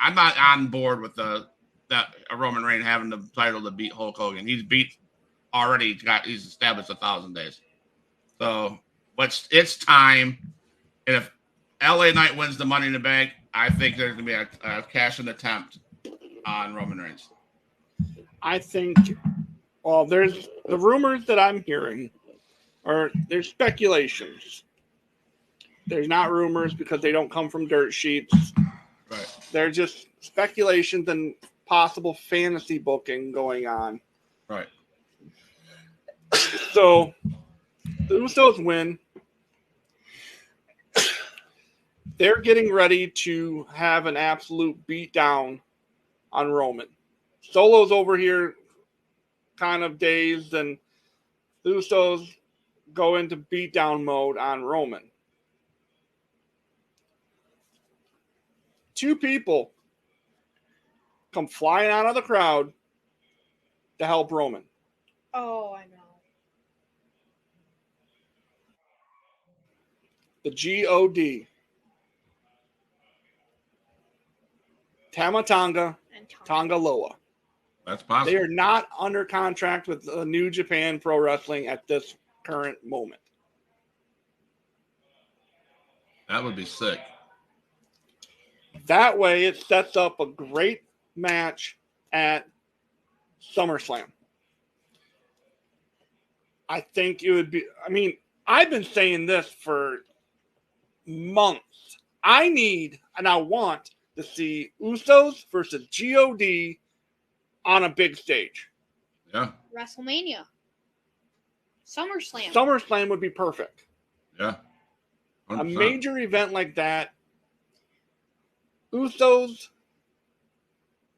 I'm not on board with that Roman Reigns having the title to beat Hulk Hogan. He's established 1,000 days. So, but it's time. And if LA Knight wins the Money in the Bank, I think there's going to be a cash-in attempt on Roman Reigns. I think, well, there's the rumors that I'm hearing there's speculations. There's not rumors because they don't come from dirt sheets. Right. They're just speculations and possible fantasy booking going on. Right. So the Usos win. They're getting ready to have an absolute beatdown on Roman. Solo's over here kind of dazed, and the Usos go into beatdown mode on Roman. Two people come flying out of the crowd to help Roman. Oh, I know. The GOD. Tama Tonga, Tonga Loa. That's possible. They are not under contract with New Japan Pro Wrestling at this current moment. That would be sick. That way, it sets up a great match at SummerSlam. I think it would be, I've been saying this for months. I need and I want to see Usos versus GOD on a big stage. Yeah. WrestleMania. SummerSlam. SummerSlam would be perfect. Yeah. 100%. A major event like that. Usos,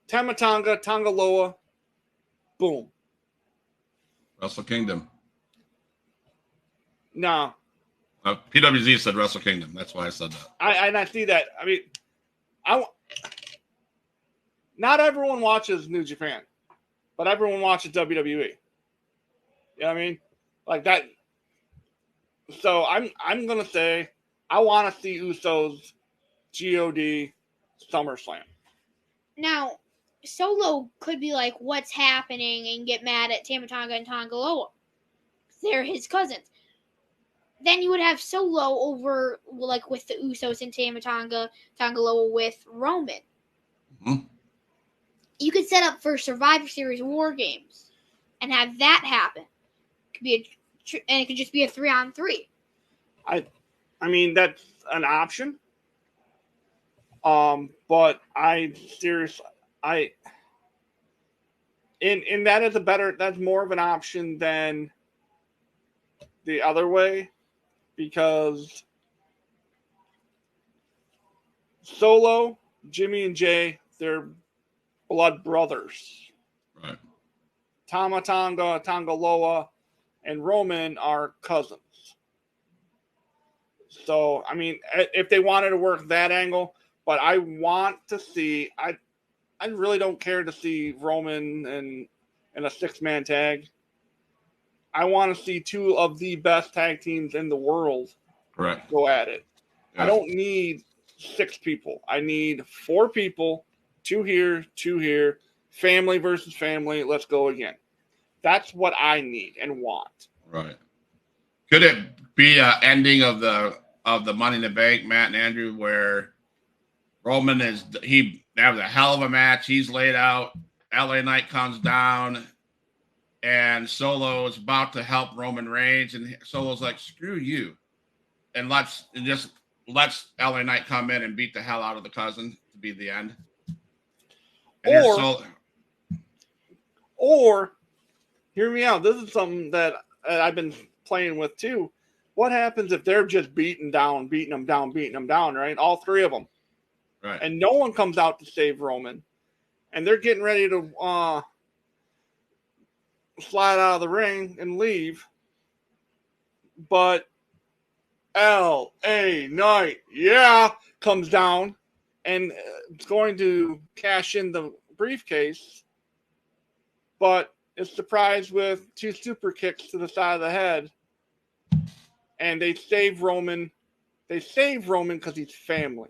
Tama Tonga, Tonga Loa, boom. Wrestle Kingdom. No. PWZ said Wrestle Kingdom. That's why I said that. I see that. Not everyone watches New Japan, but everyone watches WWE. You know what I mean? Like that. So I'm gonna say I want to see Usos, GOD, SummerSlam. Now, Solo could be like, "What's happening?" and get mad at Tama Tonga and Tonga Loa. They're his cousins. Then you would have Solo over, like, with the Usos and Tama Tonga, Tonga Loa with Roman. Mm-hmm. You could set up for Survivor Series War Games and have that happen. It could just be a 3-on-3. I mean, that's an option. But and that is that's more of an option than the other way, because Solo, Jimmy and Jay, they're blood brothers. Right. Tama Tonga, Tongaloa, and Roman are cousins. So, I mean, if they wanted to work that angle, but I want to see, I really don't care to see Roman in a 6-man tag. I want to see 2 of the best tag teams in the world go at it. Yeah. I don't need 6 people. I need 4 people, 2 here, 2 here, family versus family. Let's go again. That's what I need and want. Right. Could it be an ending of the Money in the Bank, Matt and Andrew, where Roman they have a hell of a match. He's laid out. LA Knight comes down, and Solo is about to help Roman Reigns, and Solo's like, "Screw you," and let's LA Knight come in and beat the hell out of the cousin to be the end. And or hear me out. This is something that I've been playing with too. What happens if they're just beating them down, right? All 3 of them. Right. And no one comes out to save Roman. And they're getting ready to slide out of the ring and leave. But LA Knight, comes down and is going to cash in the briefcase. But is surprised with 2 super kicks to the side of the head. And they save Roman. They save Roman because he's family.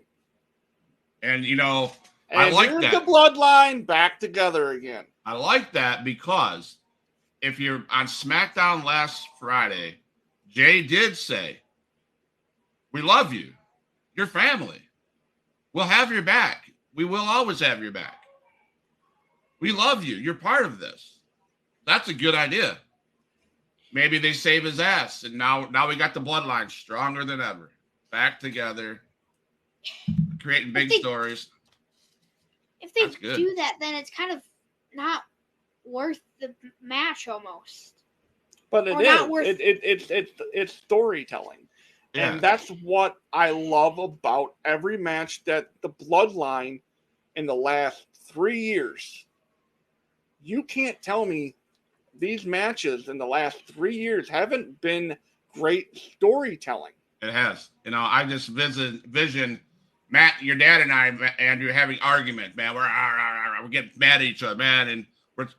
And, I like that. Here's the bloodline back together again. I like that because if you're on SmackDown last Friday, Jay did say, "We love you. You're family. We'll have your back. We will always have your back. We love you. You're part of this." That's a good idea. Maybe they save his ass, and now we got the bloodline stronger than ever, back together, creating big stories. If they do that, then it's kind of not worth the match almost. But it's storytelling, and that's what I love about every match that the bloodline in the last 3 years. You can't tell me these matches in the last 3 years haven't been great storytelling. It has. I just vision Matt, your dad and I, Andrew, having argument, man. We're getting mad at each other, man, and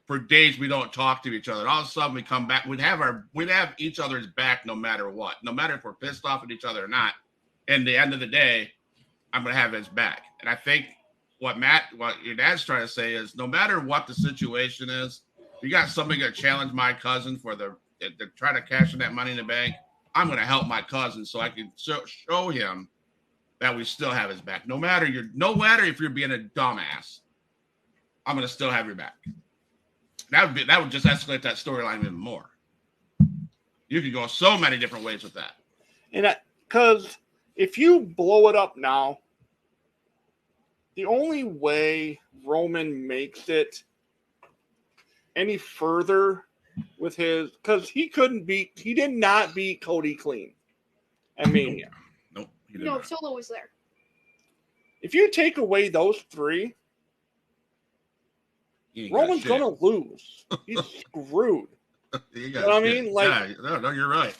for days we don't talk to each other. And all of a sudden we come back. We'd have each other's back no matter what, no matter if we're pissed off at each other or not. And the end of the day, I'm gonna have his back. And I think what your dad's trying to say is, no matter what the situation is, you got somebody going to challenge my cousin to try to cash in that Money in the Bank. I'm going to help my cousin so I can show him that we still have his back. No matter if you're being a dumbass, I'm going to still have your back. That would just escalate that storyline even more. You could go so many different ways with that. And because if you blow it up now, the only way Roman makes it any further with because he did not beat Cody clean at Mania. Nope. No, Solo was there. If you take away those 3, Roman's gonna lose. He's screwed. You know what I mean? No, you're right.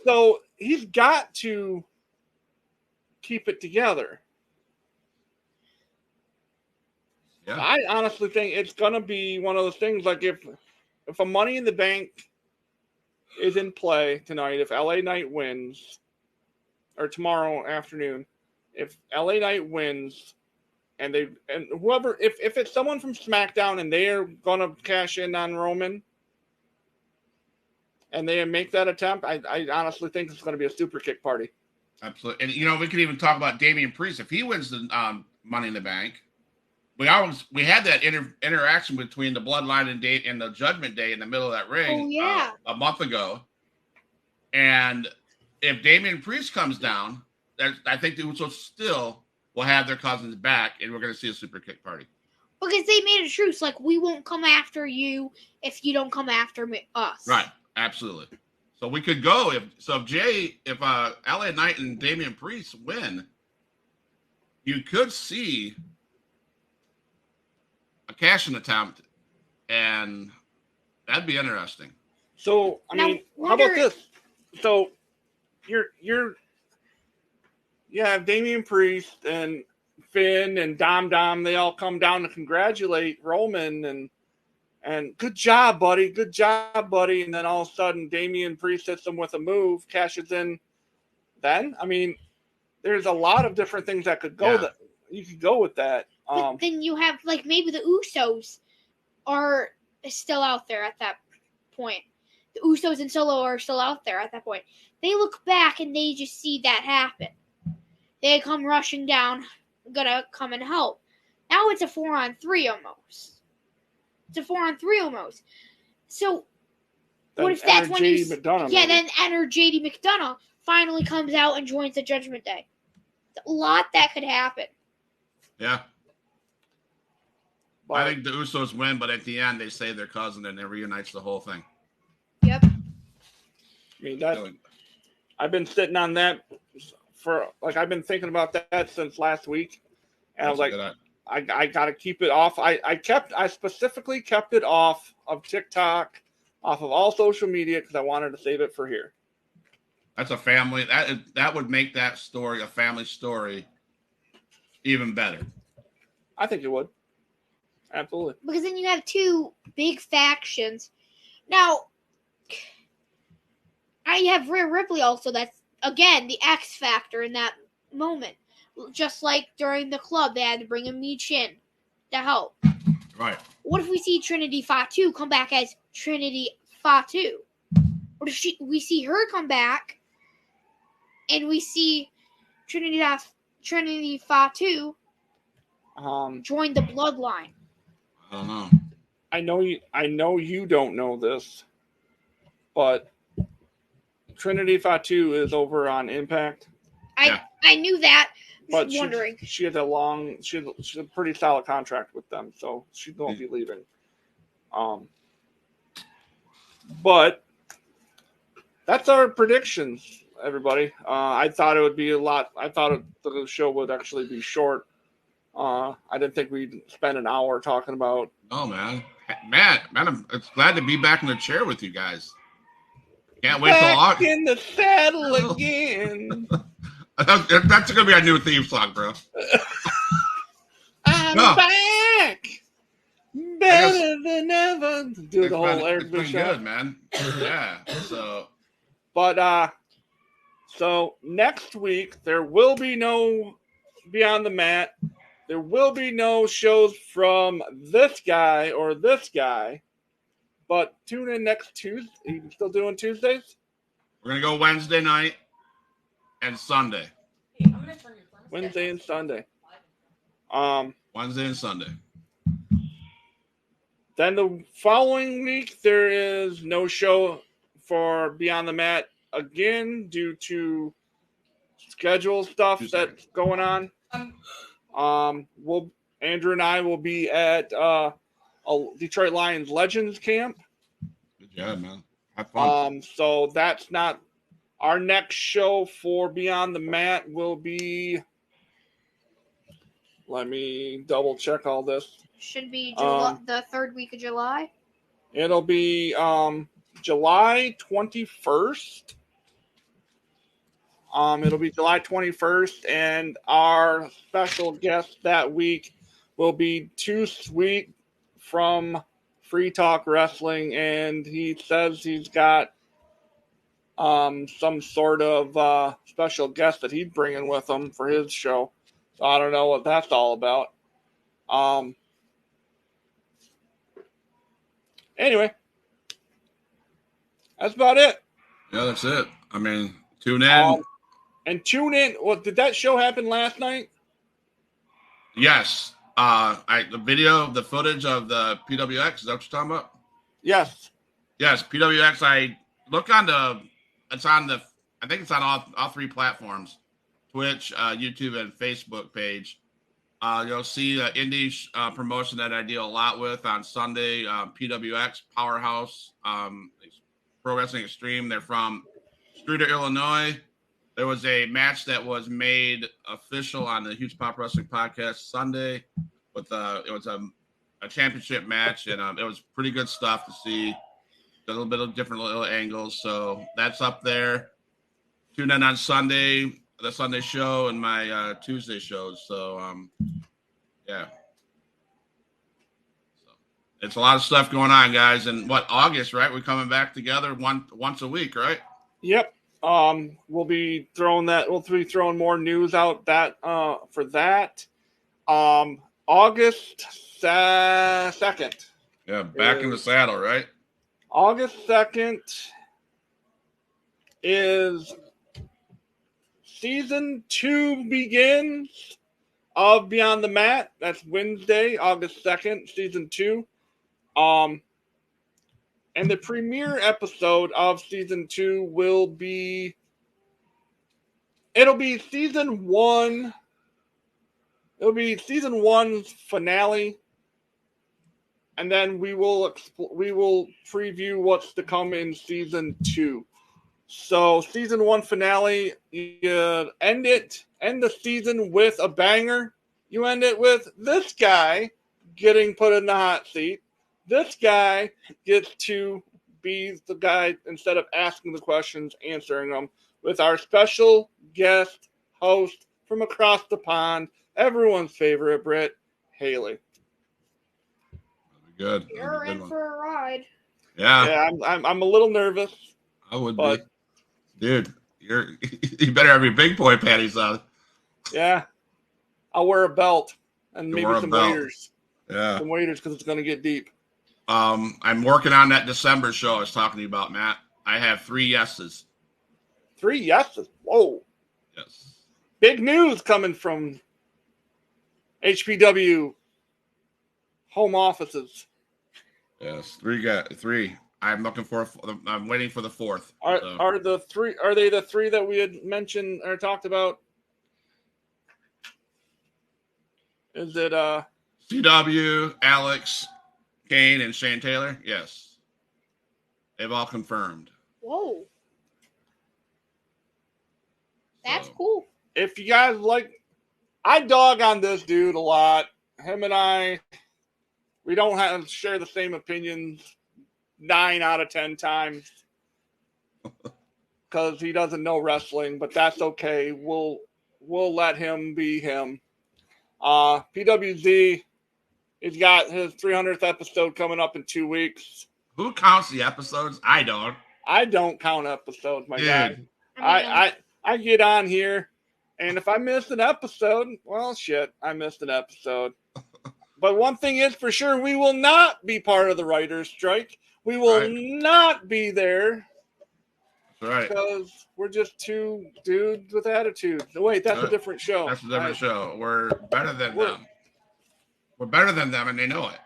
So he's got to keep it together. Yeah. I honestly think it's going to be one of those things like if a Money in the Bank is in play tonight, if LA Knight wins, or tomorrow afternoon, if LA Knight wins, and whoever, if it's someone from SmackDown and they are going to cash in on Roman, and they make that attempt, I honestly think it's going to be a super kick party. Absolutely. And, we could even talk about Damian Priest. If he wins the Money in the Bank, we had that interaction between the Bloodline and the Judgment Day in the middle of that ring a month ago. And if Damian Priest comes down, I think the Usos still will have their cousins back, and we're going to see a super kick party. Because they made a truce, like, we won't come after you if you don't come after us. Right, absolutely. So we could go if LA Knight and Damian Priest win, you could see a cash-in attempt, and that'd be interesting. So, I mean, how about this? So, you have Damian Priest and Finn and Dom. They all come down to congratulate Roman and good job, buddy. Good job, buddy. And then all of a sudden, Damian Priest hits them with a move, cashes in. Then, I mean, there's a lot of different things that could go that you could go with that. But then you have like maybe the Usos are still out there at that point. The Usos and Solo are still out there at that point. They look back and they just see that happen. They come rushing down, gonna come and help. Now it's a 4-on-3 almost. It's a 4-on-3 almost. So then what if that's when you then enter JD McDonough finally comes out and joins the Judgment Day. A lot that could happen. Yeah. I think the Usos win, but at the end they save their cousin and it reunites the whole thing. Yep. I mean, I've been sitting on that I've been thinking about that since last week, and I was like, I got to keep it off. I specifically kept it off of TikTok, off of all social media because I wanted to save it for here. That's a family. That would make that story a family story even better. I think it would. Absolutely. Because then you have two big factions. Now, you have Rhea Ripley also. That's, again, the X factor in that moment. Just like during the club, they had to bring in Michin to help. Right. What if we see Trinity Fatu come back as Trinity Fatu? What if we see her come back and we see Trinity Fatu join the bloodline? I don't know. I know you don't know this, but Trinity Fatu is over on Impact. I knew that. But wondering. She has a pretty solid contract with them, so she won't be leaving. But that's our predictions, everybody. I thought it would be a lot. I thought the show would actually be short. I didn't think we'd spend an hour talking about. Oh man, I'm glad to be back in the chair with you guys. Can't wait till August. In the saddle again. That's gonna be our new theme song, bro. I'm back, better than ever. Do the whole Eric Bishop. Good, man. Yeah. So next week there will be no Beyond the Mat. There will be no shows from this guy or this guy. But tune in next Tuesday. Are you still doing Tuesdays? We're gonna go Wednesday night and Sunday. Wednesday and Sunday. Wednesday and Sunday. Then the following week there is no show for Beyond the Mat again due to schedule stuff that's going on. Andrew and I will be at a Detroit Lions Legends camp. Good job, man. Have fun. So that's not our next show for Beyond the Mat will be. Let me double check all this. Should be the third week of July. It'll be July 21st. It'll be July 21st, and our special guest that week will be Too Sweet from Free Talk Wrestling, and he says he's got some sort of special guest that he's bringing with him for his show. So I don't know what that's all about. Anyway, that's about it. Yeah, that's it. I mean, tune in. And tune in. Well, did that show happen last night? Yes. The footage of the PWX, is that what you're talking about? Yes. Yes, PWX. I look on I think it's on all three platforms, Twitch, YouTube, and Facebook page. You'll see the indie promotion that I deal a lot with on Sunday, PWX, Powerhouse, Pro Wrestling Extreme. They're from Streator, Illinois. There was a match that was made official on the Huge Pop Wrestling Podcast Sunday. It was a a championship match, and it was pretty good stuff to see. A little bit of different little angles, so that's up there. Tune in on Sunday, the Sunday show, and my Tuesday shows. So, yeah. So, it's a lot of stuff going on, guys. And August, right? We're coming back together once a week, right? Yep. We'll be throwing more news out for that. August 2nd. Yeah, back in the saddle, right? August 2nd is season 2 begins of Beyond the Mat. That's Wednesday, August 2nd, season 2. And the premiere episode of season 2 it'll be season 1. It'll be season 1's finale. And then we will preview what's to come in season 2. So season 1 finale, you end the season with a banger. You end it with this guy getting put in the hot seat. This guy gets to be the guy, instead of asking the questions, answering them, with our special guest host from across the pond, everyone's favorite Brit, Haley. Good. You're in for a ride. Yeah. I'm a little nervous. I would be. Dude, you better have your big boy panties on. Yeah. I'll wear a belt and maybe some waders. Yeah. Some waders, because it's going to get deep. I'm working on that December show I was talking to you about, Matt. I have 3 yeses. 3 yeses? Whoa. Yes. Big news coming from HPW home offices. Yes, 3. I'm waiting for the 4th. Are they the 3 that we had mentioned or talked about? Is it CW, Alex, Kane, and Shane Taylor? Yes. They've all confirmed. Whoa. That's cool. If you guys I dog on this dude a lot. Him and I, we don't share the same opinions 9 out of 10 times because he doesn't know wrestling, but that's okay. We'll let him be him. PWZ, he's got his 300th episode coming up in 2 weeks. Who counts the episodes? I don't. I don't count episodes, my guy. I get on here, and if I miss an episode, well, shit, I missed an episode. But one thing is for sure, we will not be part of the writer's strike. We will not be there. That's right. Because we're just 2 dudes with attitude. No, wait, that's a different show. That's a different show. We're better than them. We're better than them, and they know it.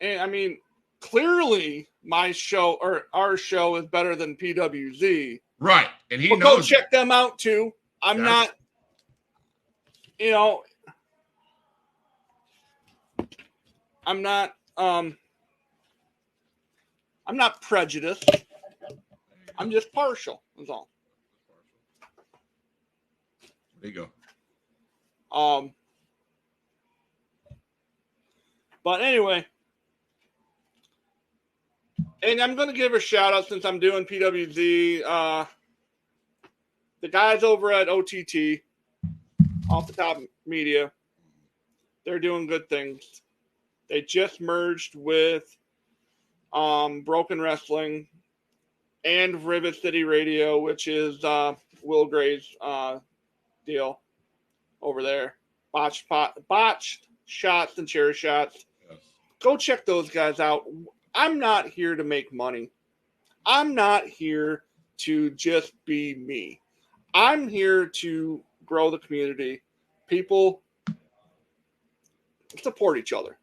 And I mean, clearly, my show or our show is better than PWZ. Right, and he knows. Go check them out too. I'm not, I'm not prejudiced. I'm just partial. That's all. There you go. But anyway, and I'm going to give a shout out since I'm doing PWZ. The guys over at OTT, Off the Top Media, they're doing good things. They just merged with Broken Wrestling and Rivet City Radio, which is Will Gray's deal over there. Botched shots and chair shots. Yes. Go check those guys out. I'm not here to make money. I'm not here to just be me. I'm here to grow the community. People support each other.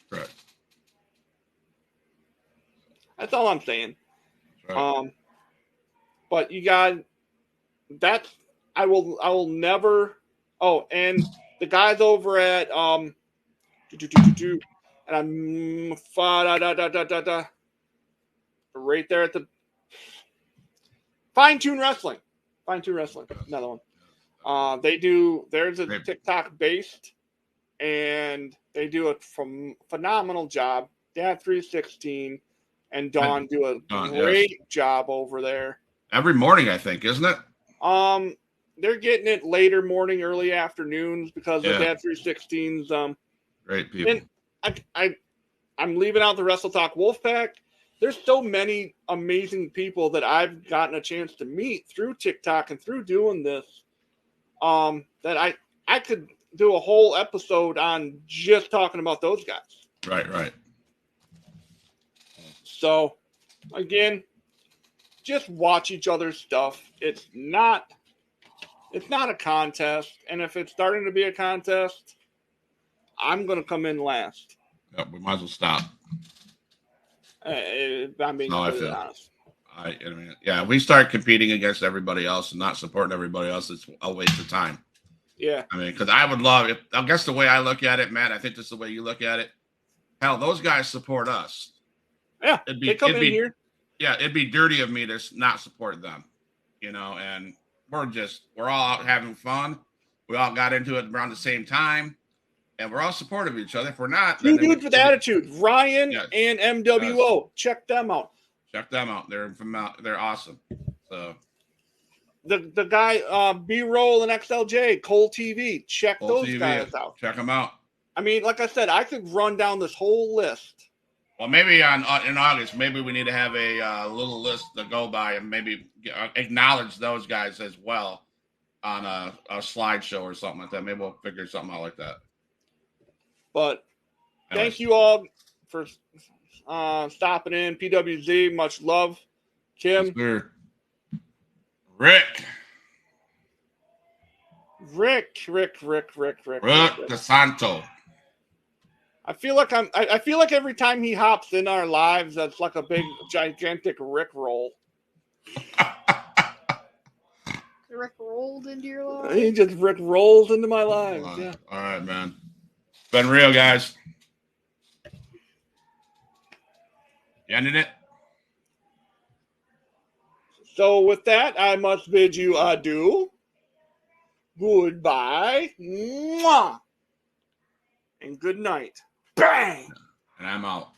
Right. That's all I'm saying. Right. But you got that. I will never. Oh, and the guys over at and I'm right there at the Fine Tune Wrestling. Another one. There's a TikTok based, and They do a phenomenal job. Dad 316 and Dawn do a great job over there. Every morning, I think, isn't it? They're getting it later morning, early afternoons because of Dad 316's. Great people. And I'm leaving out the Wrestle Talk Wolfpack. There's so many amazing people that I've gotten a chance to meet through TikTok and through doing this. That I could do a whole episode on just talking about those guys. Right. So, again, just watch each other's stuff. It's not a contest, and if it's starting to be a contest, I'm going to come in last. Yep, we might as well stop. I'm being completely honest. I mean, yeah, we start competing against everybody else and not supporting everybody else. It's a waste of time. Yeah. I mean, because I would love it. I guess the way I look at it, Matt, I think this is the way you look at it. Hell, those guys support us. Yeah, they come in here. Yeah, it'd be dirty of me to not support them, and we're all out having fun. We all got into it around the same time, and we're all supportive of each other. If we're not, two dudes with attitude, Ryan and MWO. Yes. Check them out. They're awesome. So the guy B-Roll and XLJ, Cole TV. Check those guys out. Check them out. I mean, like I said, I could run down this whole list. Well, maybe in August, maybe we need to have a little list to go by and maybe acknowledge those guys as well on a slideshow or something like that. Maybe we'll figure something out like that. But thank you all for stopping in. PWZ, much love. Kim. Yes, Rick DeSanto. I feel like every time he hops in our lives, that's like a big, gigantic Rick roll. Rick rolled into your life? He just Rick rolls into my life. Yeah. All right, man. It's been real, guys. You ended it? So with that, I must bid you adieu. Goodbye. Mwah. And good night. Bang! And I'm out.